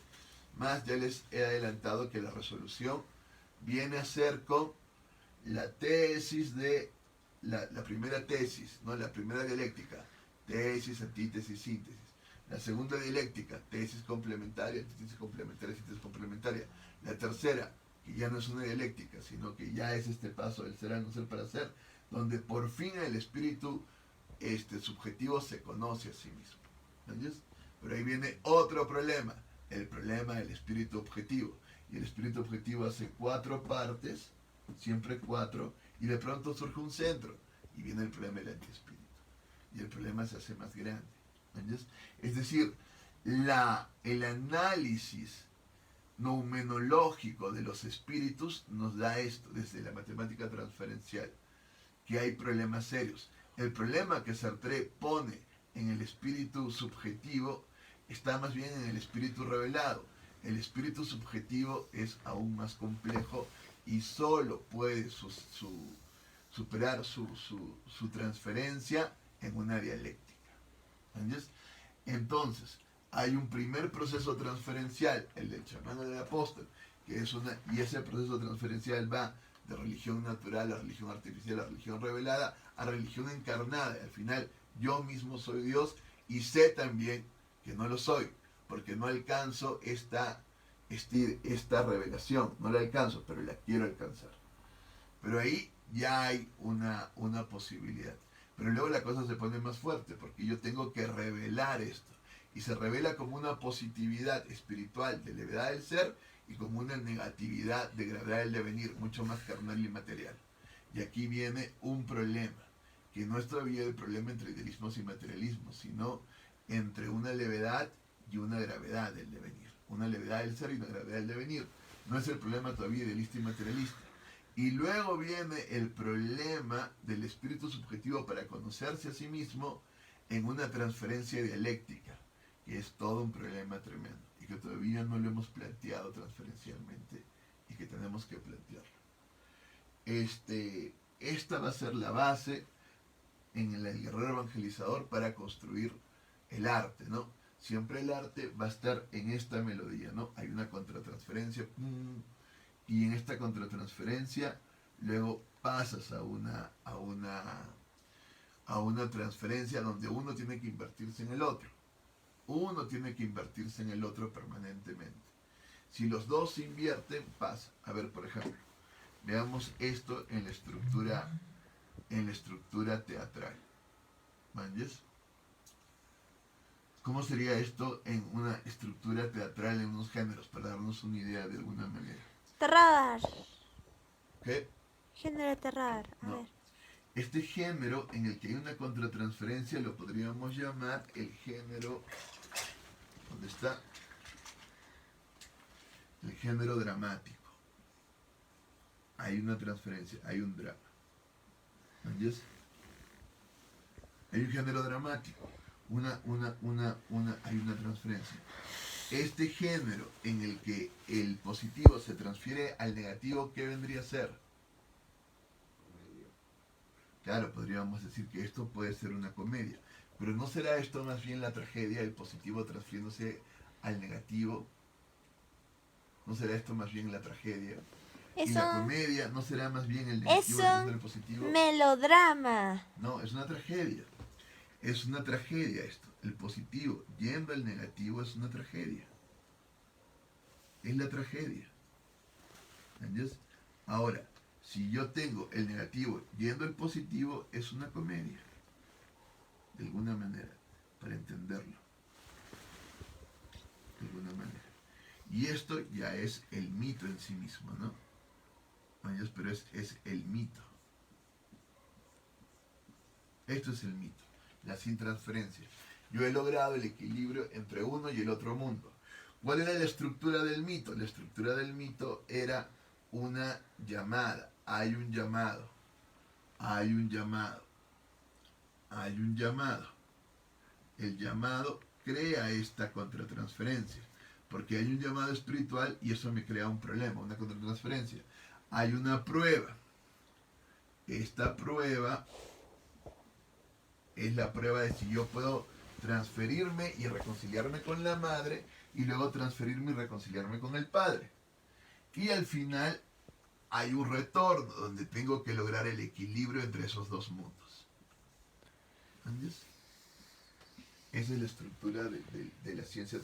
Más ya les he adelantado que la resolución viene a ser con la tesis de la primera tesis, ¿no? La primera dialéctica, tesis, antítesis, síntesis. La segunda dialéctica, tesis complementaria, antítesis complementaria, síntesis complementaria. La tercera, que ya no es una dialéctica, sino que ya es este paso del ser al no ser para ser, donde por fin el espíritu subjetivo se conoce a sí mismo. ¿Entiendes? Pero ahí viene otro problema, el problema del espíritu objetivo. Y el espíritu objetivo hace 4 partes, siempre 4, y de pronto surge un centro, y viene el problema del antiespíritu. Y el problema se hace más grande. ¿Entiendes? Es decir, el análisis noumenológico de los espíritus nos da esto, desde la matemática transferencial, que hay problemas serios. El problema que Sartre pone en el espíritu subjetivo está más bien en el espíritu revelado. El espíritu subjetivo es aún más complejo y solo puede superar su transferencia en una dialéctica. ¿Entiendes? Entonces, hay un primer proceso transferencial, el del chamán del apóstol, y ese proceso transferencial va de religión natural a religión artificial, a religión revelada, a religión encarnada. Y al final, yo mismo soy Dios y sé también que no lo soy, porque no alcanzo esta revelación, no la alcanzo, pero la quiero alcanzar. Pero ahí ya hay una posibilidad. Pero luego la cosa se pone más fuerte, porque yo tengo que revelar esto. Y se revela como una positividad espiritual de levedad del ser y como una negatividad de gravedad del devenir, mucho más carnal y material. Y aquí viene un problema, que no es todavía el problema entre idealismos y materialismos, sino entre una levedad y una gravedad del devenir. Una levedad del ser y una gravedad del devenir. No es el problema todavía idealista y materialista. Y luego viene el problema del espíritu subjetivo para conocerse a sí mismo en una transferencia dialéctica, que es todo un problema tremendo y que todavía no lo hemos planteado transferencialmente y que tenemos que plantearlo. Esta va a ser la base en el guerrero evangelizador para construir el arte, ¿no? Siempre el arte va a estar en esta melodía, ¿no? Hay una contratransferencia, y en esta contratransferencia luego pasas a una transferencia donde uno tiene que invertirse en el otro. Uno tiene que invertirse en el otro permanentemente. Si los dos se invierten, pasa. A ver, por ejemplo, veamos esto en la estructura teatral. ¿Manches? ¿Cómo sería esto en una estructura teatral, en unos géneros, para darnos una idea de alguna manera? Terror. ¿Qué? Género de terror. A No. ver. Este género en el que hay una contratransferencia lo podríamos llamar el género... ¿Dónde está? El género dramático. Hay una transferencia, hay un drama. ¿Entiendes? Hay un género dramático. hay una transferencia. Este género en el que el positivo se transfiere al negativo, ¿qué vendría a ser? Claro, podríamos decir que esto puede ser una comedia, pero ¿no será esto más bien la tragedia, el positivo transfiriéndose al negativo? ¿No será esto más bien la tragedia? ¿Y la Eso comedia no será más bien el negativo Eso- transfiriendo al positivo? melodrama. No, es una tragedia. Es una tragedia esto. El positivo yendo al negativo es una tragedia. Es la tragedia. ¿Entiendes? Ahora, si yo tengo el negativo yendo al positivo, es una comedia. De alguna manera, para entenderlo. De alguna manera. Y esto ya es el mito en sí mismo, ¿no? ¿Entiendes? Pero es el mito. Esto es el mito, la sin transferencia. Yo he logrado el equilibrio entre uno y el otro mundo. ¿Cuál era la estructura del mito? La estructura del mito era una llamada. Hay un llamado. Hay un llamado. Hay un llamado. El llamado crea esta contratransferencia. Porque hay un llamado espiritual y eso me crea un problema, una contratransferencia. Hay una prueba. Esta prueba es la prueba de si yo puedo transferirme y reconciliarme con la madre y luego transferirme y reconciliarme con el padre. Y al final hay un retorno donde tengo que lograr el equilibrio entre esos dos mundos. ¿Entiendes? Esa es la estructura de la ciencia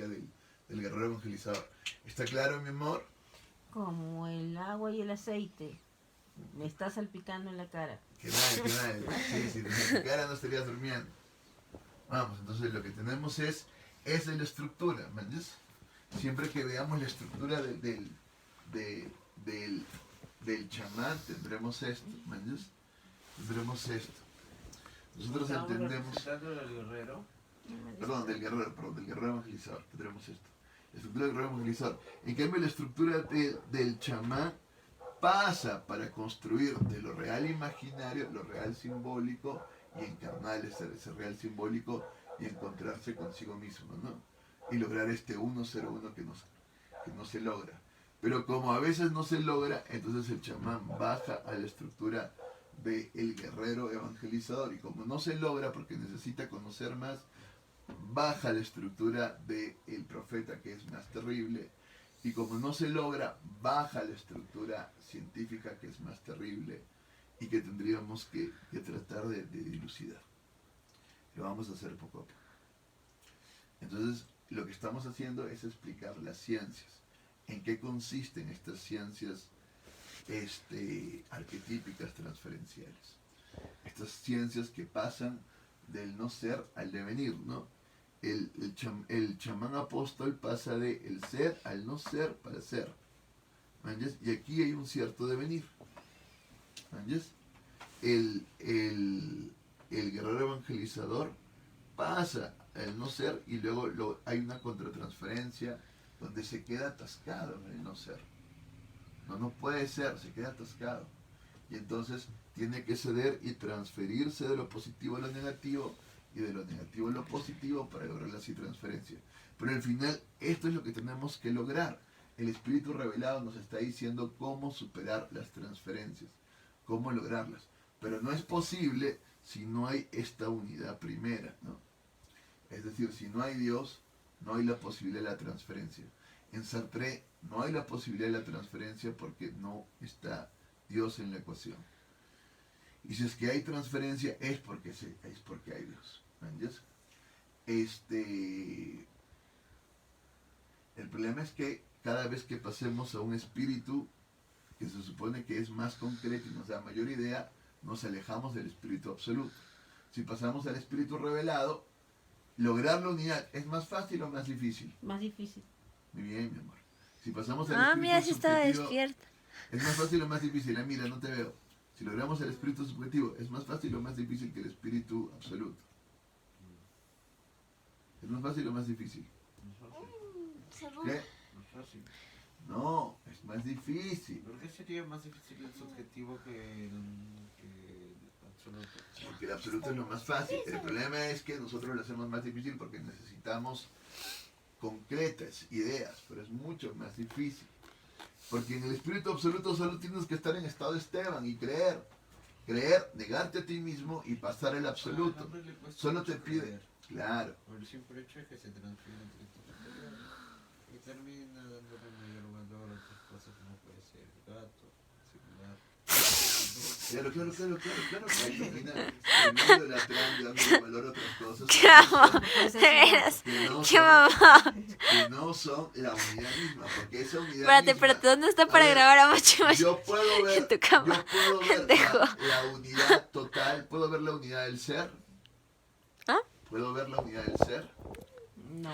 del guerrero evangelizador. ¿Está claro, mi amor? Como el agua y el aceite. Me está salpicando en la cara. Que mal. Sí, si te cara no estarías durmiendo. Vamos, entonces lo que tenemos esa es la estructura, ¿me entiendes? Siempre que veamos la estructura del chamán, tendremos esto, ¿me entiendes? Tendremos esto. Nosotros Estamos entendemos, representando al guerrero. del guerrero evangelizador, tendremos esto. La estructura del guerrero evangelizador. En cambio, la estructura del chamán pasa para construir de lo real imaginario, lo real simbólico, y encarnar ese real simbólico y encontrarse consigo mismo, ¿no? Y lograr este 101 que no se logra. Pero como a veces no se logra, entonces el chamán baja a la estructura del guerrero evangelizador. Y como no se logra porque necesita conocer más, baja la estructura del profeta, que es más terrible. Y como no se logra, baja la estructura científica, que es más terrible y que tendríamos que tratar de dilucidar. Lo vamos a hacer poco a poco. Entonces, lo que estamos haciendo es explicar las ciencias. ¿En qué consisten estas ciencias arquetípicas transferenciales? Estas ciencias que pasan del no ser al devenir, ¿no? El chamán apóstol pasa de el ser al no ser para ser. ¿Entiendes? Y aquí hay un cierto devenir. ¿Entiendes? El guerrero evangelizador pasa al no ser y luego hay una contratransferencia donde se queda atascado en el no ser. No puede ser, se queda atascado. Y entonces tiene que ceder y transferirse de lo positivo a lo negativo y de lo negativo a lo positivo para lograr la transferencia. Pero al final esto es lo que tenemos que lograr. El Espíritu revelado nos está diciendo cómo superar las transferencias, cómo lograrlas. Pero no es posible si no hay esta unidad primera, ¿no? Es decir, si no hay Dios, no hay la posibilidad de la transferencia. En Sartre no hay la posibilidad de la transferencia porque no está Dios en la ecuación. Y si es que hay transferencia es porque hay Dios. ¿Entiendes? El problema es que cada vez que pasemos a un espíritu que se supone que es más concreto y nos da mayor idea, nos alejamos del espíritu absoluto. Si pasamos al espíritu revelado, lograr la unidad es más fácil o más difícil. Más difícil. Muy bien, mi amor. Si pasamos al Ah, espíritu mira, sí estaba subjetivo, despierta. ¿es más fácil o más difícil? Mira, no te veo. Si logramos el espíritu subjetivo, ¿es más fácil o más difícil que el espíritu absoluto? ¿Es más fácil o más difícil? ¿Qué? Más fácil. No, es más difícil. ¿Por qué sería más difícil el subjetivo que el absoluto. Porque el absoluto es lo más fácil. El problema es que nosotros lo hacemos más difícil porque necesitamos concretas ideas, pero es mucho más difícil. Porque en el espíritu absoluto solo tienes que estar en estado Esteban y creer. Creer, negarte a ti mismo y pasar el absoluto. Al hombre le cuesta Solo te mucho pide, creer, claro, por el simple hecho de que se transfiere entre tus superiores y termina dándole mayor valor a otras cosas como puede ser el gato, el celular. claro. Termina idolatrando, dándole valor a otras cosas ¡Qué mamá! De veras. ¡Qué mamá! que no son la unidad misma, porque esa unidad Espérate, ¿dónde está A para ver, grabar a Machi Machi? yo puedo ver, En tu cama. yo puedo ver Pendejo. la unidad total, puedo ver la unidad del ser. ¿Ah? ¿Puedo ver la unidad del ser? No.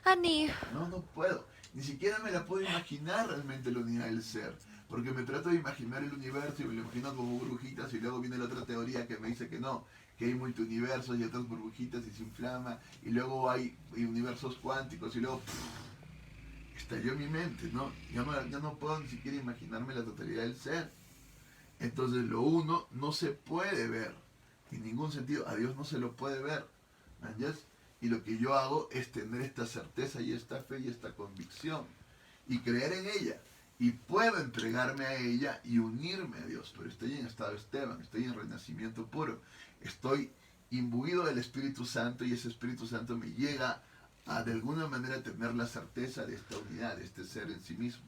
Ani. No puedo. Ni siquiera me la puedo imaginar realmente la unidad del ser. Porque me trato de imaginar el universo y me lo imagino como burbujitas y luego viene la otra teoría que me dice que no, que hay multiuniversos y otras burbujitas y se inflama y luego hay universos cuánticos y luego estalló mi mente, ¿no? Ya no puedo ni siquiera imaginarme la totalidad del ser. Entonces lo uno no se puede ver en ningún sentido, a Dios no se lo puede ver, ¿entiendes? Y lo que yo hago es tener esta certeza y esta fe y esta convicción y creer en ella. Y puedo entregarme a ella y unirme a Dios, pero estoy en estado Esteban, estoy en renacimiento puro, estoy imbuido del Espíritu Santo y ese Espíritu Santo me llega a de alguna manera tener la certeza de esta unidad, de este ser en sí mismo.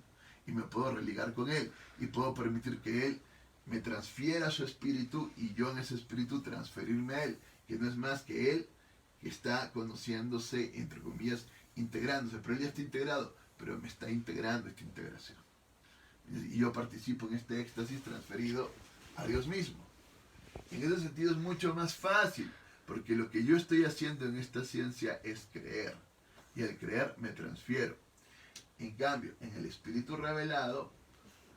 Y me puedo religar con Él y puedo permitir que Él me transfiera su Espíritu y yo en ese Espíritu transferirme a Él, que no es más que Él que está conociéndose, entre comillas, integrándose, pero Él ya está integrado, pero me está integrando esta integración. Y yo participo en este éxtasis transferido a Dios mismo. En ese sentido es mucho más fácil, porque lo que yo estoy haciendo en esta ciencia es creer, y al creer me transfiero. En cambio, en el espíritu revelado,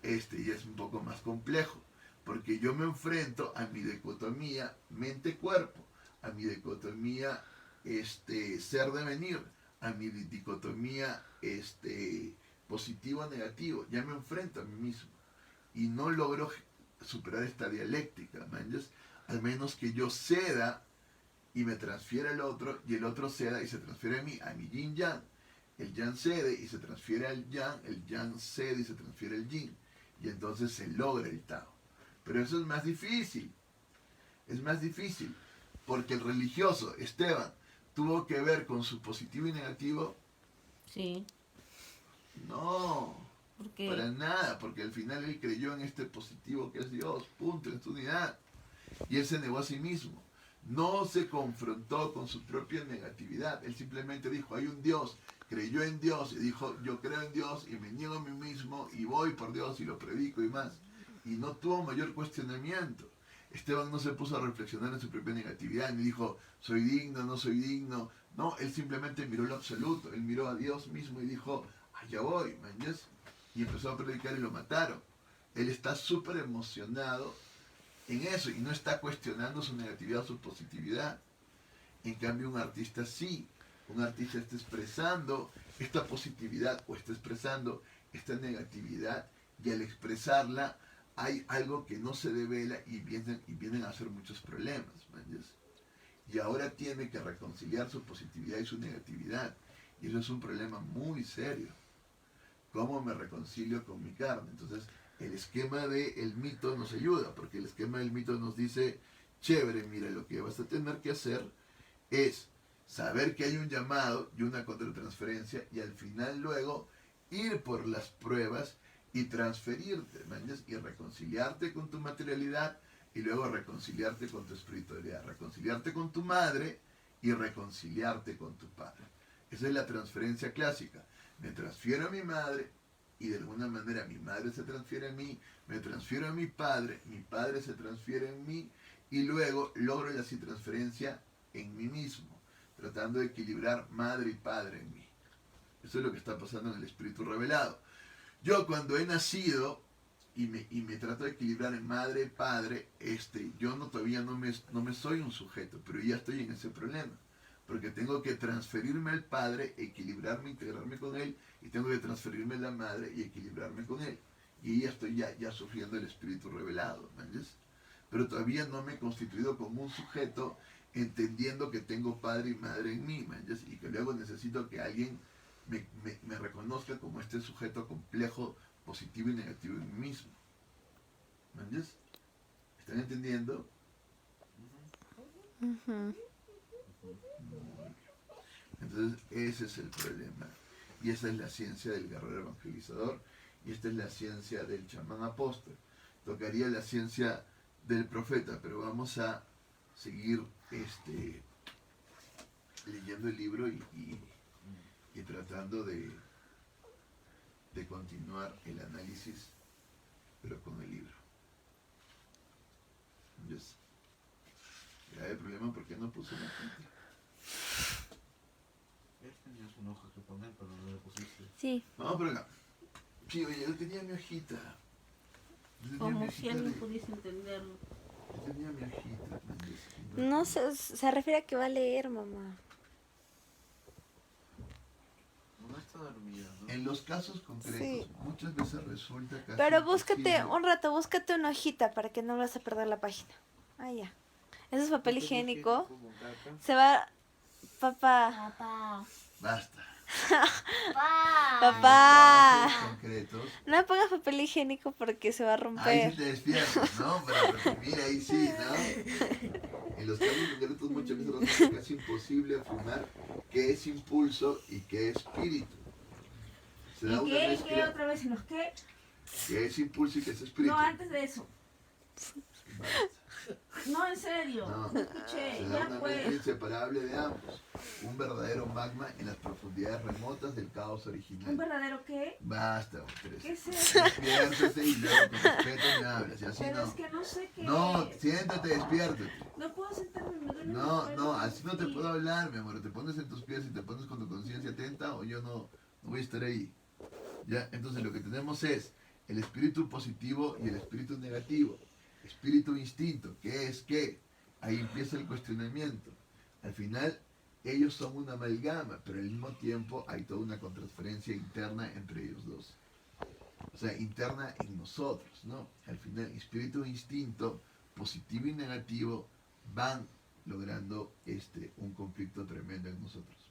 ya es un poco más complejo, porque yo me enfrento a mi dicotomía mente-cuerpo, a mi dicotomía ser-devenir, a mi dicotomía positivo-negativo, ya me enfrento a mí mismo y no logro superar esta dialéctica, ¿manches? Al menos que yo ceda y me transfiera al otro y el otro ceda y se transfiere a mi yin yang, el yang cede y se transfiere al yang, el yang cede y se transfiere al yin y entonces se logra el Tao. Pero eso es más difícil, porque el religioso Esteban tuvo que ver con su positivo y negativo. Sí. No, ¿Por qué? para nada, porque al final él creyó en este positivo que es Dios, punto, en su unidad. Y él se negó a sí mismo. No se confrontó con su propia negatividad. Él simplemente dijo, hay un Dios, creyó en Dios y dijo, yo creo en Dios y me niego a mí mismo y voy por Dios y lo predico y más. Y no tuvo mayor cuestionamiento. Esteban no se puso a reflexionar en su propia negatividad, ni dijo, soy digno, no soy digno. No, él simplemente miró lo absoluto, él miró a Dios mismo y dijo, allá voy, man, y empezó a predicar y lo mataron. Él está súper emocionado en eso y no está cuestionando su negatividad o su positividad. En cambio, un artista sí, un artista está expresando esta positividad o está expresando esta negatividad y al expresarla hay algo que no se devela y vienen a hacer muchos problemas, man. Y ahora tiene que reconciliar su positividad y su negatividad. Y eso es un problema muy serio. ¿Cómo me reconcilio con mi carne? Entonces, el esquema del mito nos ayuda, porque el esquema del mito nos dice, chévere, mira, lo que vas a tener que hacer es saber que hay un llamado y una contratransferencia, y al final luego ir por las pruebas y transferirte, ¿manches? Y reconciliarte con tu materialidad y luego reconciliarte con tu espiritualidad, reconciliarte con tu madre y reconciliarte con tu padre. Esa es la transferencia clásica. Me transfiero a mi madre y de alguna manera mi madre se transfiere a mí, me transfiero a mi padre se transfiere en mí y luego logro la transferencia en mí mismo, tratando de equilibrar madre y padre en mí. Eso es lo que está pasando en el espíritu revelado. Yo cuando he nacido y me trato de equilibrar en madre y padre, yo todavía no me soy un sujeto, pero ya estoy en ese problema. Porque tengo que transferirme al padre, equilibrarme, integrarme con él, y tengo que transferirme a la madre y equilibrarme con él. Y ya estoy ya sufriendo el espíritu revelado, ¿entiendes? pero todavía no me he constituido como un sujeto entendiendo que tengo padre y madre en mí, ¿me entiendes? Y que luego necesito que alguien me reconozca como este sujeto complejo, positivo y negativo en mí mismo. ¿Me entiendes? ¿Están entendiendo? Ujú. Entonces ese es el problema. Y esa es la ciencia del guerrero evangelizador. Y esta es la ciencia del chamán apóstol. Tocaría la ciencia del profeta, pero vamos a seguir leyendo el libro y tratando de continuar el análisis, pero con el libro. Yes. Ya el problema porque no puse una tinta. Él tenía una hoja que poner, pero no le pusiste. Sí. Vamos por acá. Sí, oye, yo tenía mi hojita. Yo tenía mi Como hojita si alguien de- pudiese entenderlo. yo tenía mi hojita. No se refiere a que va a leer, mamá. No está dormida, ¿no? En los casos concretos, Sí. muchas veces resulta casi Pero búscate, imposible. un rato, búscate una hojita para que no vas a perder la página. Ah, ya. Ese es papel higiénico. Como caca. Se va... Papá. Papá. Basta. Papá. Papá. En los casos concretos, No me pongas papel higiénico porque se va a ahí sí romper. te despiertas, ¿no? Pero mira, ahí sí, ¿no? En los casos concretos muchas veces resulta casi imposible afirmar qué es impulso y qué es espíritu. Se da ¿Y una qué? ¿Qué mezcla. otra vez? ¿En los qué? ¿Qué es impulso y qué es espíritu? No, antes de eso. Basta. No, en serio. No. No escuché. Se da Ya una mezcla pues. inseparable de ambos. Un verdadero magma en las profundidades remotas del caos ¿Un original. verdadero qué? Basta, Teresa. ¿Qué es eso? Despiértate y luego con respeto me hablas. Y así Pero no. es que no sé qué No, es. siéntate, despiértate. No puedo sentarme, me duele No, la no, espalda. así no te Sí. puedo hablar, mi amor. Te pones en tus pies y te pones con tu conciencia atenta o yo no voy a estar ahí. Ya, entonces lo que tenemos es el espíritu positivo y el espíritu negativo. Espíritu instinto, ¿qué es qué? Ahí empieza el cuestionamiento. Al final, ellos son una amalgama, pero al mismo tiempo hay toda una contraferencia interna entre ellos dos. O sea, interna en nosotros, ¿no? Al final, espíritu e instinto, positivo y negativo, van logrando un conflicto tremendo en nosotros.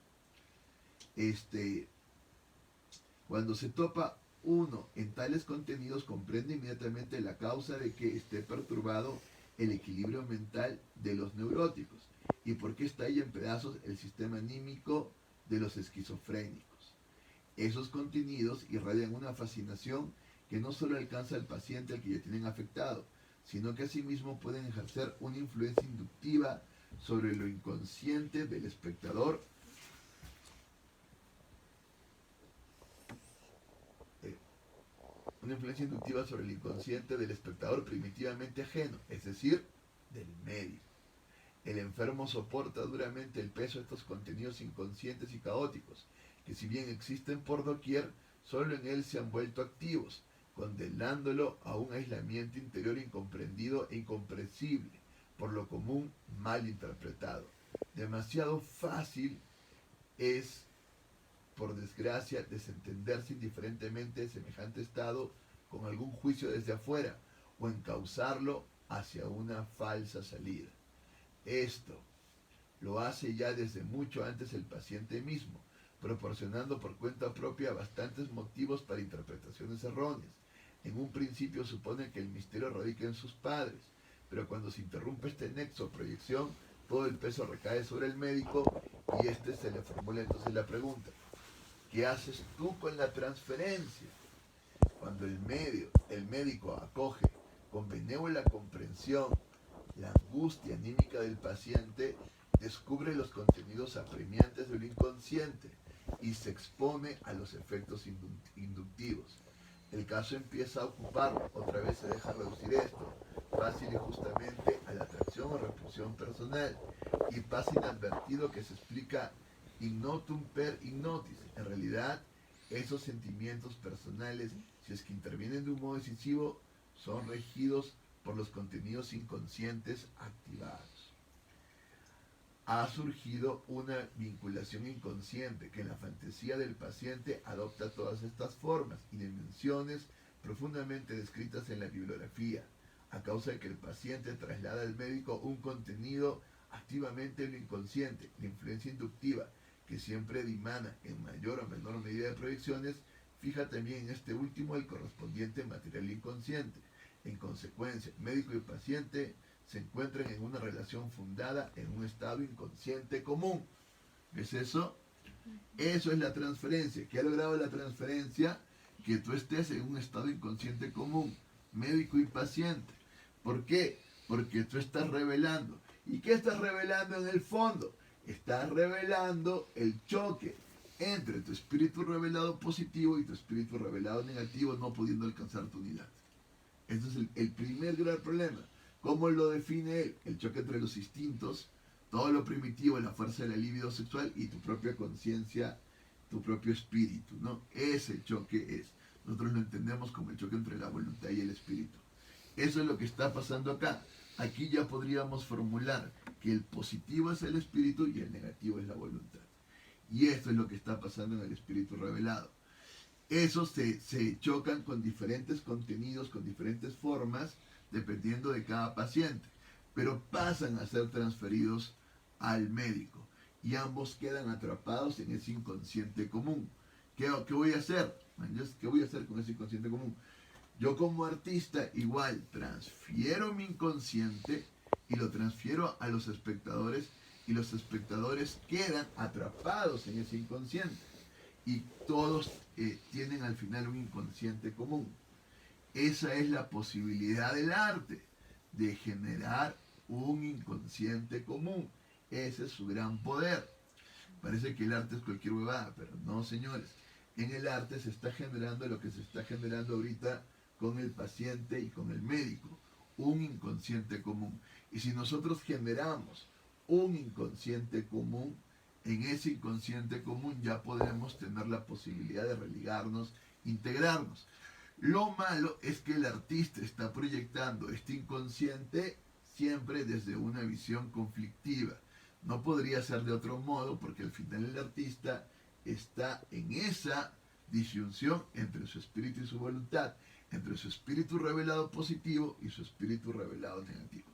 Cuando se topa uno en tales contenidos, comprende inmediatamente la causa de que esté perturbado el equilibrio mental de los neuróticos y por qué está ahí en pedazos el sistema anímico de los esquizofrénicos. Esos contenidos irradian una fascinación que no solo alcanza al paciente al que ya tienen afectado, sino que asimismo pueden ejercer una influencia inductiva sobre lo inconsciente del espectador. Una influencia inductiva sobre el inconsciente del espectador primitivamente ajeno, es decir, del médico. El enfermo soporta duramente el peso de estos contenidos inconscientes y caóticos, que si bien existen por doquier, solo en él se han vuelto activos, condenándolo a un aislamiento interior incomprendido e incomprensible, por lo común mal interpretado. Demasiado fácil es, por desgracia, desentenderse indiferentemente de semejante estado con algún juicio desde afuera o encauzarlo hacia una falsa salida. Esto lo hace ya desde mucho antes el paciente mismo, proporcionando por cuenta propia bastantes motivos para interpretaciones erróneas. En un principio supone que el misterio radica en sus padres, pero cuando se interrumpe este nexo o proyección, todo el peso recae sobre el médico y se le formula entonces la pregunta: ¿qué haces tú con la transferencia? Cuando el médico acoge con benévola comprensión la angustia anímica del paciente, descubre los contenidos apremiantes del inconsciente y se expone a los efectos inductivos. El caso empieza a ocupar, otra vez se deja reducir esto, fácil y justamente a la atracción o repulsión personal, y pasa inadvertido que se explica ignotum per ignotis. En realidad, esos sentimientos personales, si es que intervienen de un modo decisivo, son regidos por los contenidos inconscientes activados. Ha surgido una vinculación inconsciente que en la fantasía del paciente adopta todas estas formas y dimensiones profundamente descritas en la bibliografía, a causa de que el paciente traslada al médico un contenido activamente en lo inconsciente. La influencia inductiva, que siempre dimana en mayor o menor medida de proyecciones, fija también en este último el correspondiente material inconsciente. En consecuencia, médico y paciente se encuentran en una relación fundada en un estado inconsciente común. ¿Ves eso? Eso es la transferencia. ¿Qué ha logrado la transferencia? Que tú estés en un estado inconsciente común, médico y paciente. ¿Por qué? Porque tú estás revelando. ¿Y qué estás revelando en el fondo? Estás revelando el choque entre tu espíritu revelado positivo y tu espíritu revelado negativo, no pudiendo alcanzar tu unidad. Ese es el primer gran problema. ¿Cómo lo define él? El choque entre los instintos, todo lo primitivo, la fuerza de la libido sexual y tu propia conciencia, tu propio espíritu, ¿no? Ese choque es. Nosotros lo entendemos como el choque entre la voluntad y el espíritu. Eso es lo que está pasando acá. Aquí ya podríamos formular que el positivo es el espíritu y el negativo es la voluntad. Y esto es lo que está pasando en el espíritu revelado. Esos se chocan con diferentes contenidos, con diferentes formas, dependiendo de cada paciente. Pero pasan a ser transferidos al médico. Y ambos quedan atrapados en ese inconsciente común. ¿Qué voy a hacer? ¿Qué voy a hacer con ese inconsciente común? Yo como artista igual transfiero mi inconsciente y lo transfiero a los espectadores y los espectadores quedan atrapados en ese inconsciente y todos tienen al final un inconsciente común. Esa es la posibilidad del arte, de generar un inconsciente común. Ese es su gran poder. Parece que el arte es cualquier huevada, pero no, señores. En el arte se está generando lo que se está generando ahorita con el paciente y con el médico, un inconsciente común. Y si nosotros generamos un inconsciente común, en ese inconsciente común ya podremos tener la posibilidad de religarnos, integrarnos. Lo malo es que el artista está proyectando este inconsciente siempre desde una visión conflictiva. No podría ser de otro modo porque al final el artista está en esa disyunción entre su espíritu y su voluntad, entre su espíritu revelado positivo y su espíritu revelado negativo.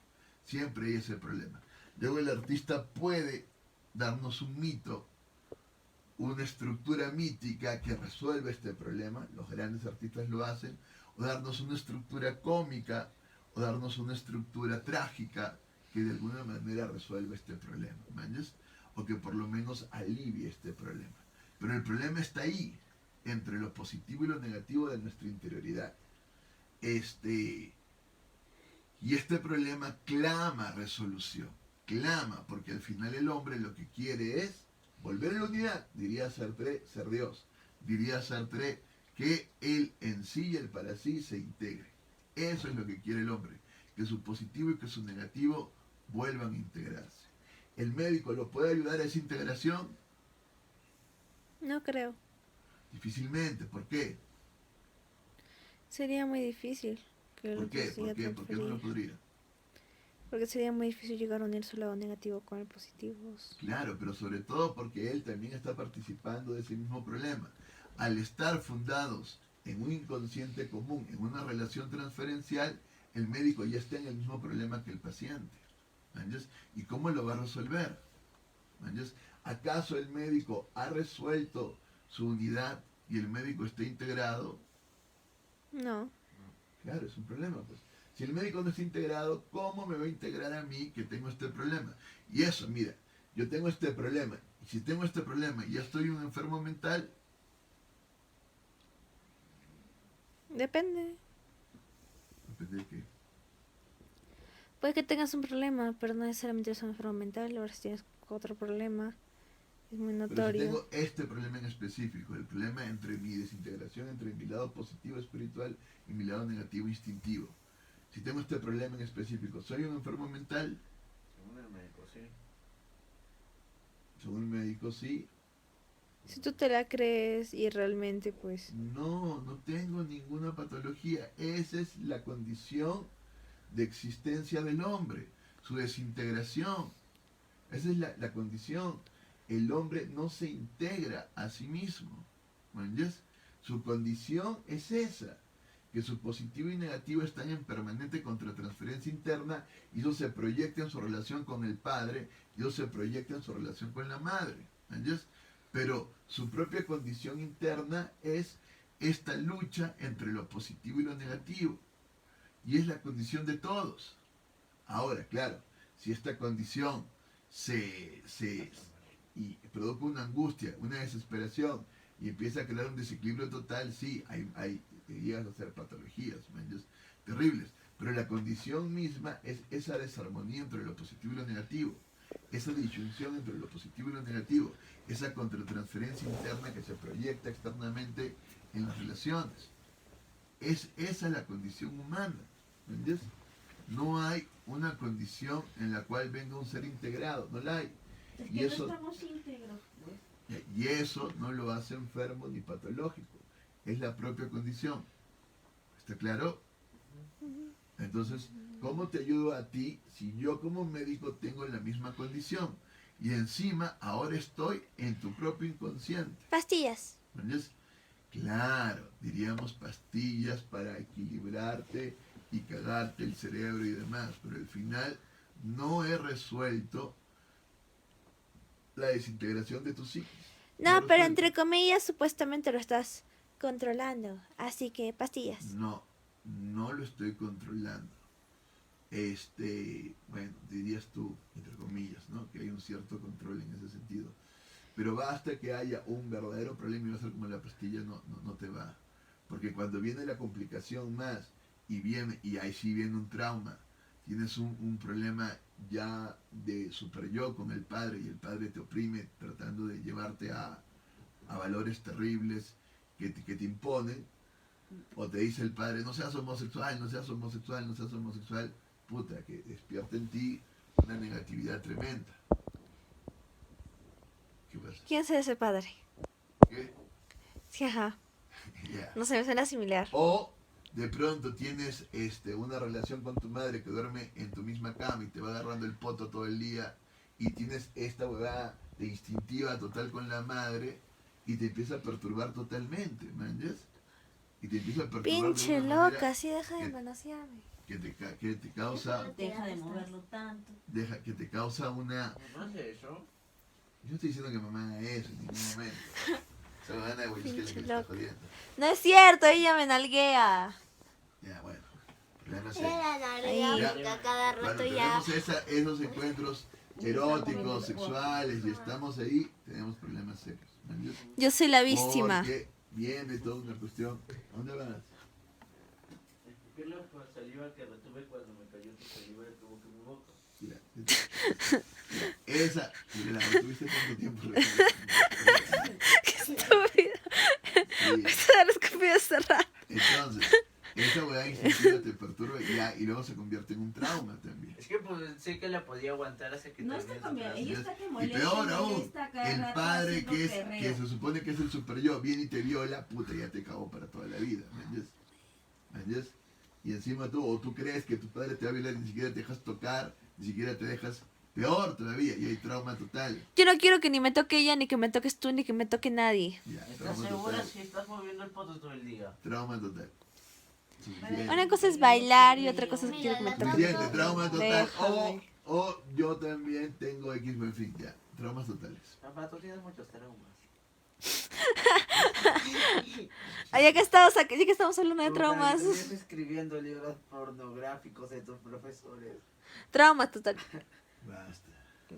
Siempre hay ese problema. Luego el artista puede darnos un mito, una estructura mítica que resuelve este problema, los grandes artistas lo hacen, o darnos una estructura cómica, o darnos una estructura trágica que de alguna manera resuelve este problema, ¿mañas? O que por lo menos alivie este problema. Pero el problema está ahí, entre lo positivo y lo negativo de nuestra interioridad. Y este problema clama resolución, clama, porque al final el hombre lo que quiere es volver a la unidad, diría Sartre, ser Dios, diría Sartre, que él en sí y el para sí se integre. Eso es lo que quiere el hombre, que su positivo y que su negativo vuelvan a integrarse. ¿El médico lo puede ayudar a esa integración? No creo. Difícilmente. ¿Por qué? Sería muy difícil que ¿Por lo qué? quisiera ¿Por qué? ¿Por qué no lo transferir. podría? Porque sería muy difícil llegar a unir su lado negativo con el positivo. Claro, pero sobre todo porque él también está participando de ese mismo problema. Al estar fundados en un inconsciente común, en una relación transferencial, el médico ya está en el mismo problema que el paciente. ¿Entiendes? ¿Y cómo lo va a resolver? ¿Entiendes? ¿Acaso el médico ha resuelto su unidad y el médico está integrado? No. Claro, es un problema, pues. Si el médico no está integrado, ¿cómo me va a integrar a mí que tengo este problema? Y eso, mira, yo tengo este problema. Y si tengo este problema y ya estoy un enfermo mental, Depende. depende de qué. Puede que tengas un problema, pero no necesariamente es un enfermo mental. Ahora si tienes otro problema, es muy Pero si notorio. tengo este problema en específico, el problema entre mi desintegración, entre mi lado positivo espiritual y mi lado negativo instintivo. Si tengo este problema en específico, ¿soy un enfermo mental? Según el médico, sí. Según el médico, sí. Si tú te la crees y realmente pues... No, no tengo ninguna patología. Esa es la condición de existencia del hombre, su desintegración. Esa es la condición. El hombre no se integra a sí mismo. ¿Me entiendes? Su condición es esa, que su positivo y negativo están en permanente contratransferencia interna y eso se proyecta en su relación con el padre y eso se proyecta en su relación con la madre. ¿Entiendes? Pero su propia condición interna es esta lucha entre lo positivo y lo negativo. Y es la condición de todos. Ahora, claro, si esta condición y provoca una angustia, una desesperación y empieza a crear un desequilibrio total, sí, llegas a hacer patologías, ¿entiendes? Terribles. Pero la condición misma es esa desarmonía entre lo positivo y lo negativo. Esa disyunción entre lo positivo y lo negativo, esa contratransferencia interna que se proyecta externamente en las relaciones. Esa es la condición humana, ¿entiendes? No hay una condición en la cual venga un ser integrado, no la hay. Es Y que eso, no estamos íntegros, pues. y eso no lo hace enfermo ni patológico, es la propia condición. ¿Está claro? Entonces, ¿cómo te ayudo a ti si yo como médico tengo la misma condición? Y encima ahora estoy en tu propio inconsciente. Pastillas. ¿Entiendes? Claro, diríamos pastillas para equilibrarte y cagarte el cerebro y demás, pero al final no he resuelto la desintegración de tu psiquis. No, he pero resuelto. entre comillas supuestamente lo estás controlando. Así que pastillas. No lo estoy controlando. Bueno, dirías tú, entre comillas, ¿no? Que hay un cierto control en ese sentido. Pero basta que haya un verdadero problema y va a ser como la pastilla, no te va. Porque cuando viene la complicación más y ahí sí viene un trauma, tienes un problema ya de super yo con el padre y el padre te oprime tratando de llevarte a valores terribles que te imponen, o te dice el padre, no seas homosexual, no seas homosexual, no seas homosexual, puta, que despierta en ti una negatividad tremenda. ¿Qué pasa? ¿Quién es ese padre? ¿Qué? Sí, ajá. Ya. No sé, me suena similar. O de pronto tienes una relación con tu madre que duerme en tu misma cama y te va agarrando el poto todo el día y tienes esta huevada de instintiva total con la madre y te empieza a perturbar totalmente, ¿me entiendes? Y te empieza a perturbar Pinche de una manera loca, sí, deja de que- manosearme. que te causa Deja de moverlo tanto. que te causa una... ¿No hace eso? Yo no estoy diciendo que mamá haga eso en ningún momento. Esa huevada de güey, es que Pinche le está loca. jodiendo. No es cierto, ella me nalguea. Ya, bueno. Problema Era serio. la nalga Ya. porque a cada Cuando rato ya. tenemos esos encuentros eróticos, sexuales y estamos ahí, tenemos problemas serios. ¿Me entiendes? Yo soy la víctima. Porque viene toda una cuestión. ¿A dónde vas? Escupir la saliva que retuve cuando me cayó tu saliva de tu boca en mi boca. Mira. Esa, mira, la retuviste cuánto tiempo. Qué estúpido. Sí. Se la escupí hace rato. Entonces, esa weá instintiva te perturba y luego se convierte en un trauma también. Es que pensé que la podía aguantar hasta que No termine está su cambiando. clase. Ella está que Y molesta. peor aún, molesta cada el rato padre haciendo que perreo. se supone que es el super yo, viene y te viola, puta, ya te cagó para toda la vida, ¿me entiendes? ¿Me entiendes? Y encima tú crees que tu padre te va a violar, ni siquiera te dejas tocar, ni siquiera te dejas, peor todavía, y hay trauma total. Yo no quiero que ni me toque ella, ni que me toques tú, ni que me toque nadie. Ya, ¿Estás trauma segura total. si estás moviendo el poto todo el día? Trauma total. Suficiente. Una cosa es bailar y otra cosa es que quiero que me toque. Suficiente, trauma total. Déjame. O yo también tengo X, en fin, ya. Traumas totales. Papá, tú tienes muchos traumas. Ah, ya que estamos hablando de traumas. Estás escribiendo libros pornográficos de tus profesores. Traumas totales. Basta.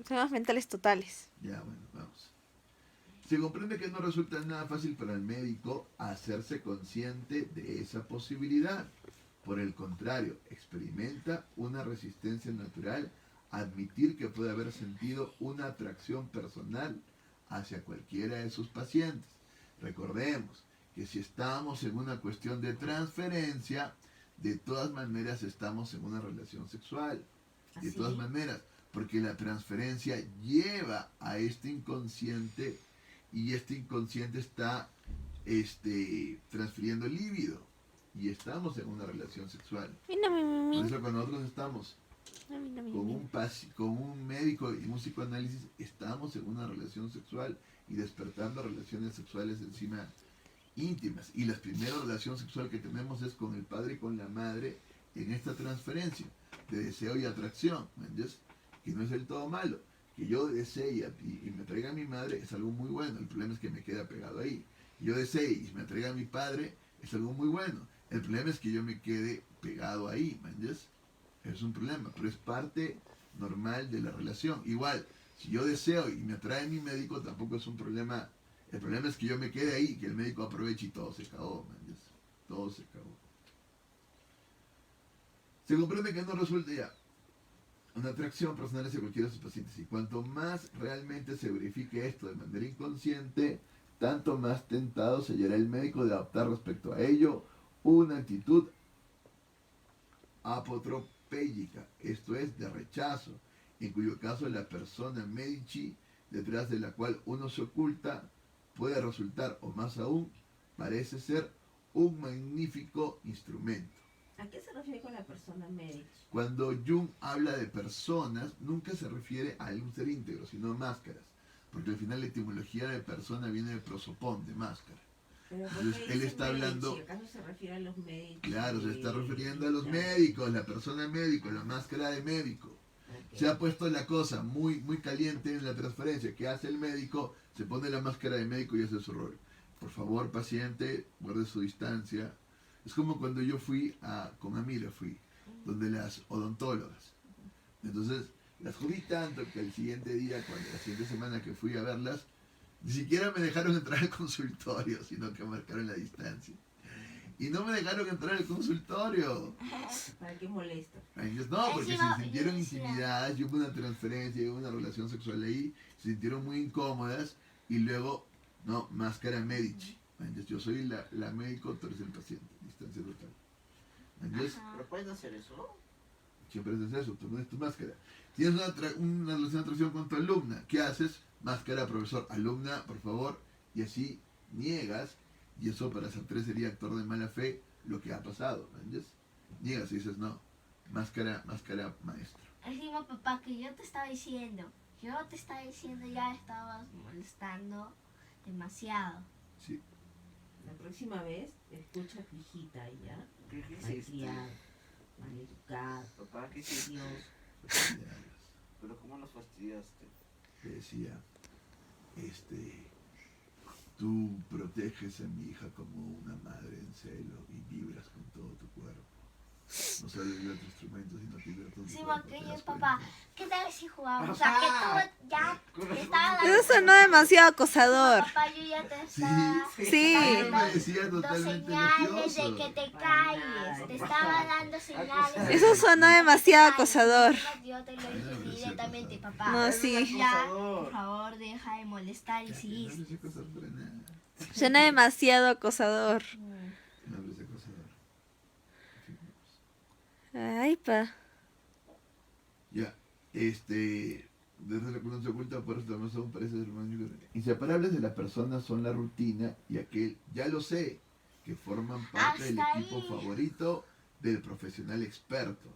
Traumas mentales totales. Ya, bueno, vamos. Se comprende que no resulta nada fácil para el médico hacerse consciente de esa posibilidad. Por el contrario, experimenta una resistencia natural a admitir que puede haber sentido una atracción personal hacia cualquiera de sus pacientes. Recordemos que si estamos en una cuestión de transferencia, de todas maneras estamos en una relación sexual. De Así. todas maneras, porque la transferencia lleva a este inconsciente y este inconsciente está transfiriendo líbido y estamos en una relación sexual. Mira, Por eso cuando nosotros estamos con un médico y un psicoanálisis, estamos en una relación sexual y despertando relaciones sexuales encima íntimas. Y la primera relación sexual que tenemos es con el padre y con la madre en esta transferencia de deseo y atracción, ¿me entiendes? Que no es del todo malo. Que yo desee y me traiga a mi madre es algo muy bueno. El problema es que me queda pegado ahí. Yo desee y me traiga a mi padre es algo muy bueno. El problema es que yo me quede pegado ahí, ¿me entiendes? Es un problema, pero es parte normal de la relación. Igual, si yo deseo y me atrae mi médico, tampoco es un problema. El problema es que yo me quede ahí, que el médico aproveche y todo se acabó, ¿me entiendes? Todo se acabó. Se comprende que no resulta ya una atracción personal hacia cualquiera de sus pacientes. Y cuanto más realmente se verifique esto de manera inconsciente, tanto más tentado se hallará el médico de adoptar respecto a ello una actitud apotropéyica, esto es, de rechazo, en cuyo caso la persona medici, detrás de la cual uno se oculta, puede resultar, o más aún, parece ser un magnífico instrumento. ¿A qué se refiere con la persona médica? Cuando Jung habla de personas, nunca se refiere a un ser íntegro, sino máscaras. Porque al final la etimología de persona viene de prosopón, de máscara. Pero ¿por Entonces, qué él dice está medici? hablando- ¿Acaso se refiere a los médicos? Claro, se está refiriendo a los Claro. médicos, la persona médico, la máscara de médico. Ok. Se ha puesto la cosa muy, muy caliente en la transferencia. ¿Qué hace el médico? Se pone la máscara de médico y hace su rol. Por favor, paciente, guarde su distancia. Es como cuando yo con Amira fui, donde las odontólogas. Entonces, las jodí tanto que el siguiente día, la siguiente semana que fui a verlas, ni siquiera me dejaron entrar al consultorio, sino que marcaron la distancia. Y no me dejaron entrar al consultorio. ¿Para qué molesta? Ellos no, porque Encima, se sintieron yo decía- intimidadas, y hubo una transferencia, y hubo una relación sexual ahí, se sintieron muy incómodas, y luego, no, máscara Medici. Entonces, yo soy la médico, tú eres el paciente, distancia total. Entonces, Ajá. ¿Pero pueden hacer eso? siempre haces eso, tú pones tu máscara. Tienes una relación de atracción con tu alumna, ¿qué haces? Máscara, profesor, alumna, por favor, y así niegas, y eso para Sartre sería actor de mala fe, lo que ha pasado, ¿me entiendes? Niegas y dices, no, máscara maestro. Encima, papá, que yo te estaba diciendo, ya estabas molestando demasiado. Sí, La próxima vez, escucha pijita ya. ¿Qué hiciste? Malcriada, maleducada, Papá, ¿qué hiciste? Dios. ¿Pero cómo los fastidiaste? le decía, tú proteges a mi hija como una madre en celo y vibras con todo tu cuerpo. No solo vibra tu instrumento, sino que vibra todo tu Sí, cuerpo. porque ¿te yo, das papá, cuenta? ¿qué tal si jugamos? O sea, que tú ya te estaba dando... Eso sonó demasiado acosador. Papá, yo ya te Sí, estaba... Sí. a mí me decía dando totalmente señales nervioso. de que te Para nada, calles. Te papá. estaba dando señales. Eso sonó demasiado acosador. Yo te lo Ay, dije no, pero sí directamente, acosador. papá. No, sí. Ya, por favor, deja de molestar y Ya, que sí. no les acosador para nada. Suena demasiado acosador. No les acosador. Ay, pa. Ya, desde la cultura se oculta, por eso también son parejas hermanos. Inseparables de la persona son la rutina y aquel, ya lo sé, que forman parte del Hasta equipo ahí. favorito del profesional experto.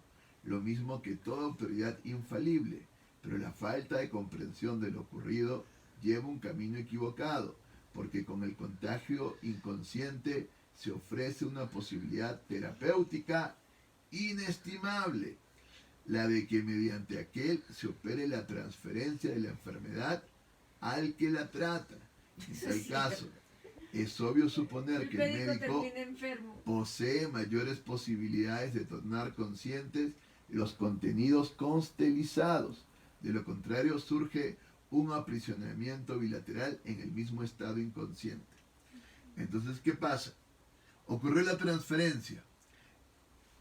Lo mismo que toda autoridad infalible, pero la falta de comprensión de lo ocurrido lleva un camino equivocado, porque con el contagio inconsciente se ofrece una posibilidad terapéutica inestimable, la de que mediante aquel se opere la transferencia de la enfermedad al que la trata. En Eso tal es caso, es obvio suponer El que el médico médico termina enfermo. posee mayores posibilidades de tornar conscientes los contenidos constelizados. De lo contrario, surge un aprisionamiento bilateral en el mismo estado inconsciente. Entonces, ¿qué pasa? Ocurrió la transferencia.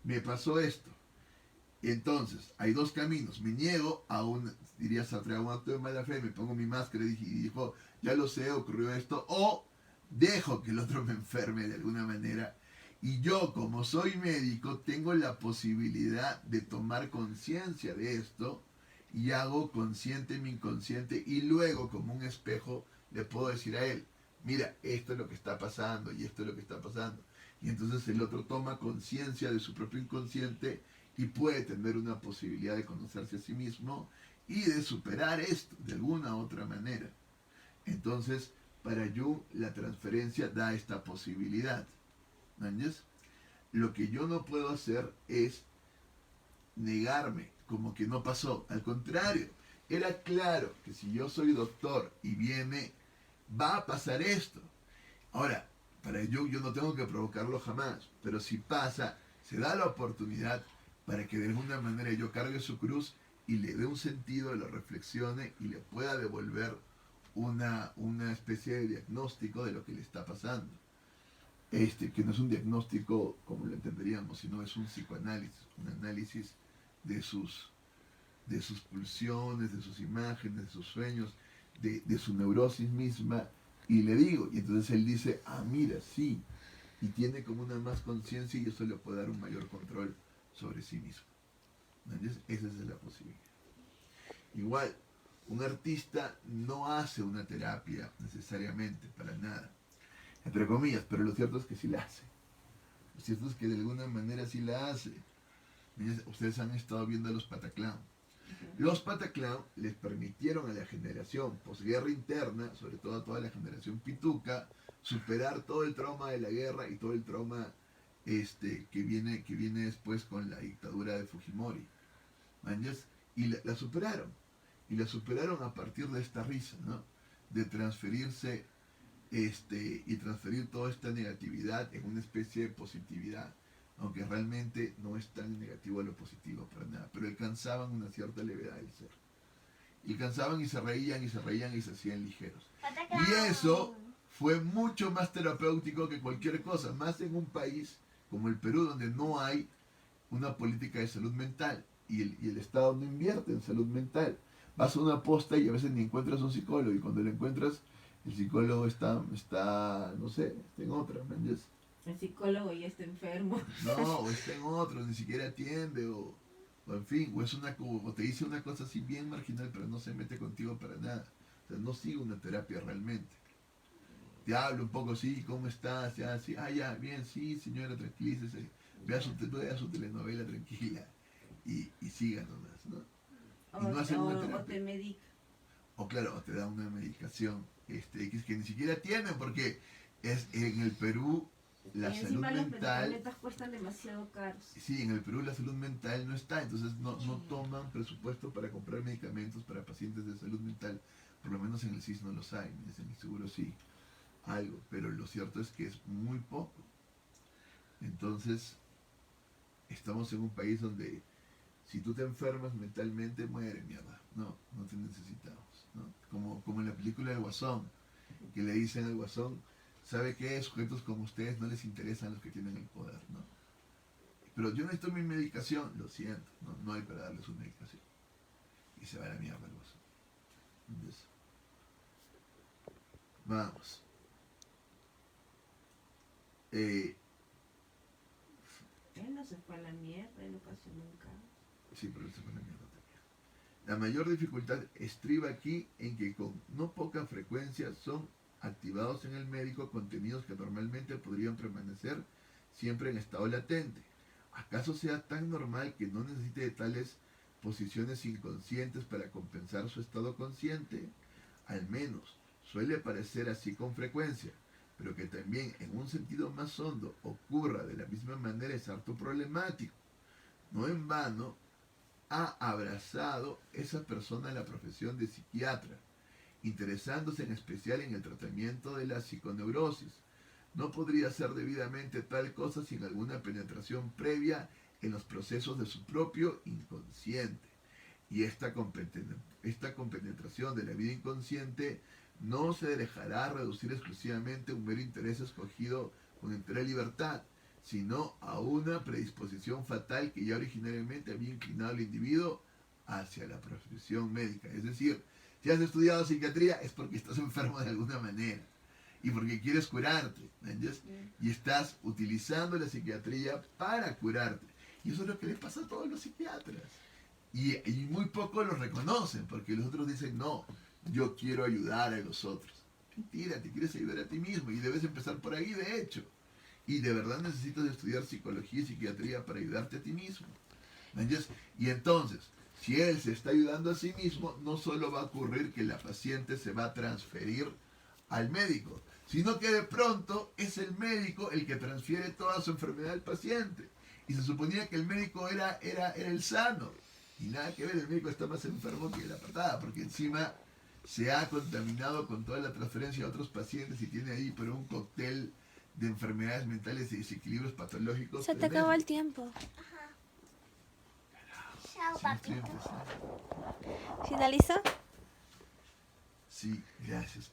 Me pasó esto. Entonces, hay dos caminos. Me niego a diría Sartre, a un acto de mala fe, me pongo mi máscara y dijo, ya lo sé, ocurrió esto. O dejo que el otro me enferme de alguna manera. Y yo, como soy médico, tengo la posibilidad de tomar conciencia de esto y hago consciente mi inconsciente y luego, como un espejo, le puedo decir a él, mira, esto es lo que está pasando y esto es lo que está pasando. Y entonces el otro toma conciencia de su propio inconsciente y puede tener una posibilidad de conocerse a sí mismo y de superar esto de alguna u otra manera. Entonces, para Jung la transferencia da esta posibilidad. ¿Entiendes? Lo que yo no puedo hacer es negarme, como que no pasó. Al contrario, era claro que si yo soy doctor y viene, va a pasar esto. Ahora, para Jung yo no tengo que provocarlo jamás, pero si pasa, se da la oportunidad para que de alguna manera yo cargue su cruz y le dé un sentido, lo reflexione y le pueda devolver una especie de diagnóstico de lo que le está pasando. Que no es un diagnóstico como lo entenderíamos, sino es un psicoanálisis, un análisis de sus pulsiones, de sus imágenes, de sus sueños, de su neurosis misma. Y le digo, y entonces él dice, ah, mira, sí, y tiene como una más conciencia y eso le puede dar un mayor control sobre sí mismo. ¿Entiendes? Esa es la posibilidad. Igual, un artista no hace una terapia necesariamente, para nada, entre comillas, pero lo cierto es que sí la hace. Lo cierto es que de alguna manera sí la hace. Ustedes han estado viendo a los Pataclown. Los Pataclown les permitieron a la generación posguerra interna, sobre todo a toda la generación pituca, superar todo el trauma de la guerra y todo el trauma que viene después con la dictadura de Fujimori. ¿Entiendes? Y la superaron. Y la superaron a partir de esta risa, ¿no? De transferirse y transferir toda esta negatividad en una especie de positividad, aunque realmente no es tan negativo a lo positivo para nada, pero alcanzaban una cierta levedad del ser. Y alcanzaban y se reían y se reían y se hacían ligeros. Pataclown. Y eso fue mucho más terapéutico que cualquier cosa, más en un país como el Perú, donde no hay una política de salud mental y el Estado no invierte en salud mental. Vas a una posta y a veces ni encuentras un psicólogo, y cuando lo encuentras, el psicólogo está no sé, está en otra, ¿me entiendes? El psicólogo ya está enfermo. No, o está en otro, ni siquiera atiende, o en fin, o te dice una cosa así bien marginal, pero no se mete contigo para nada. O sea, no sigue una terapia realmente. Te hablo un poco, sí, ¿cómo estás? Ya, sí, ya, bien, sí, señora, tranquilícese. Vea su telenovela tranquila y siga nomás, ¿no? Y no hacen una O terapia. te medica. O claro, o te da una medicación que ni siquiera tienen, porque es en el Perú la Y salud encima los mental. medicamentos cuestan demasiado caros. Sí, en el Perú la salud mental no está, entonces no toman presupuesto para comprar medicamentos para pacientes de salud mental. Por lo menos en el CIS no los hay, en el seguro sí, algo, pero lo cierto es que es muy poco. Entonces, estamos en un país donde si tú te enfermas mentalmente, muere, mierda. No te necesitamos, ¿no? Como en la película del Guasón, que le dicen al Guasón, ¿sabe qué? Sujetos como ustedes no les interesan los que tienen el poder, ¿no? Pero yo necesito mi medicación, lo siento, no hay para darle su medicación. Y se va a la mierda el Guasón. Entonces, vamos. Él no se fue a la mierda, él ocasionó un caos. Sí, pero se fue a la mierda también. La mayor dificultad estriba aquí en que con no poca frecuencia son activados en el médico contenidos que normalmente podrían permanecer siempre en estado latente. ¿Acaso sea tan normal que no necesite de tales posiciones inconscientes para compensar su estado consciente? Al menos suele parecer así con frecuencia, pero que también en un sentido más hondo ocurra de la misma manera es harto problemático. No en vano ha abrazado esa persona la profesión de psiquiatra, interesándose en especial en el tratamiento de la psiconeurosis. No podría ser debidamente tal cosa sin alguna penetración previa en los procesos de su propio inconsciente. Y esta compenetración de la vida inconsciente no se dejará reducir exclusivamente a un mero interés escogido con entera libertad, sino a una predisposición fatal que ya originariamente había inclinado al individuo hacia la profesión médica. Es decir, si has estudiado psiquiatría es porque estás enfermo de alguna manera y porque quieres curarte, ¿entiendes? Y estás utilizando la psiquiatría para curarte. Y eso es lo que les pasa a todos los psiquiatras. Y muy pocos lo reconocen, porque los otros dicen, no, yo quiero ayudar a los otros. Mentira, te quieres ayudar a ti mismo y debes empezar por ahí, de hecho. Y de verdad necesitas estudiar psicología y psiquiatría para ayudarte a ti mismo. ¿Entiendes? Y entonces, si él se está ayudando a sí mismo, no solo va a ocurrir que la paciente se va a transferir al médico, sino que de pronto es el médico el que transfiere toda su enfermedad al paciente. Y se suponía que el médico era el sano. Y nada que ver, el médico está más enfermo que la patada, porque encima se ha contaminado con toda la transferencia a otros pacientes y tiene ahí pero un cóctel de enfermedades mentales y desequilibrios patológicos. Se te tremendo. acabó el tiempo. Chao, Sí, papito. clientes, sí. ¿Finaliza? Sí, gracias.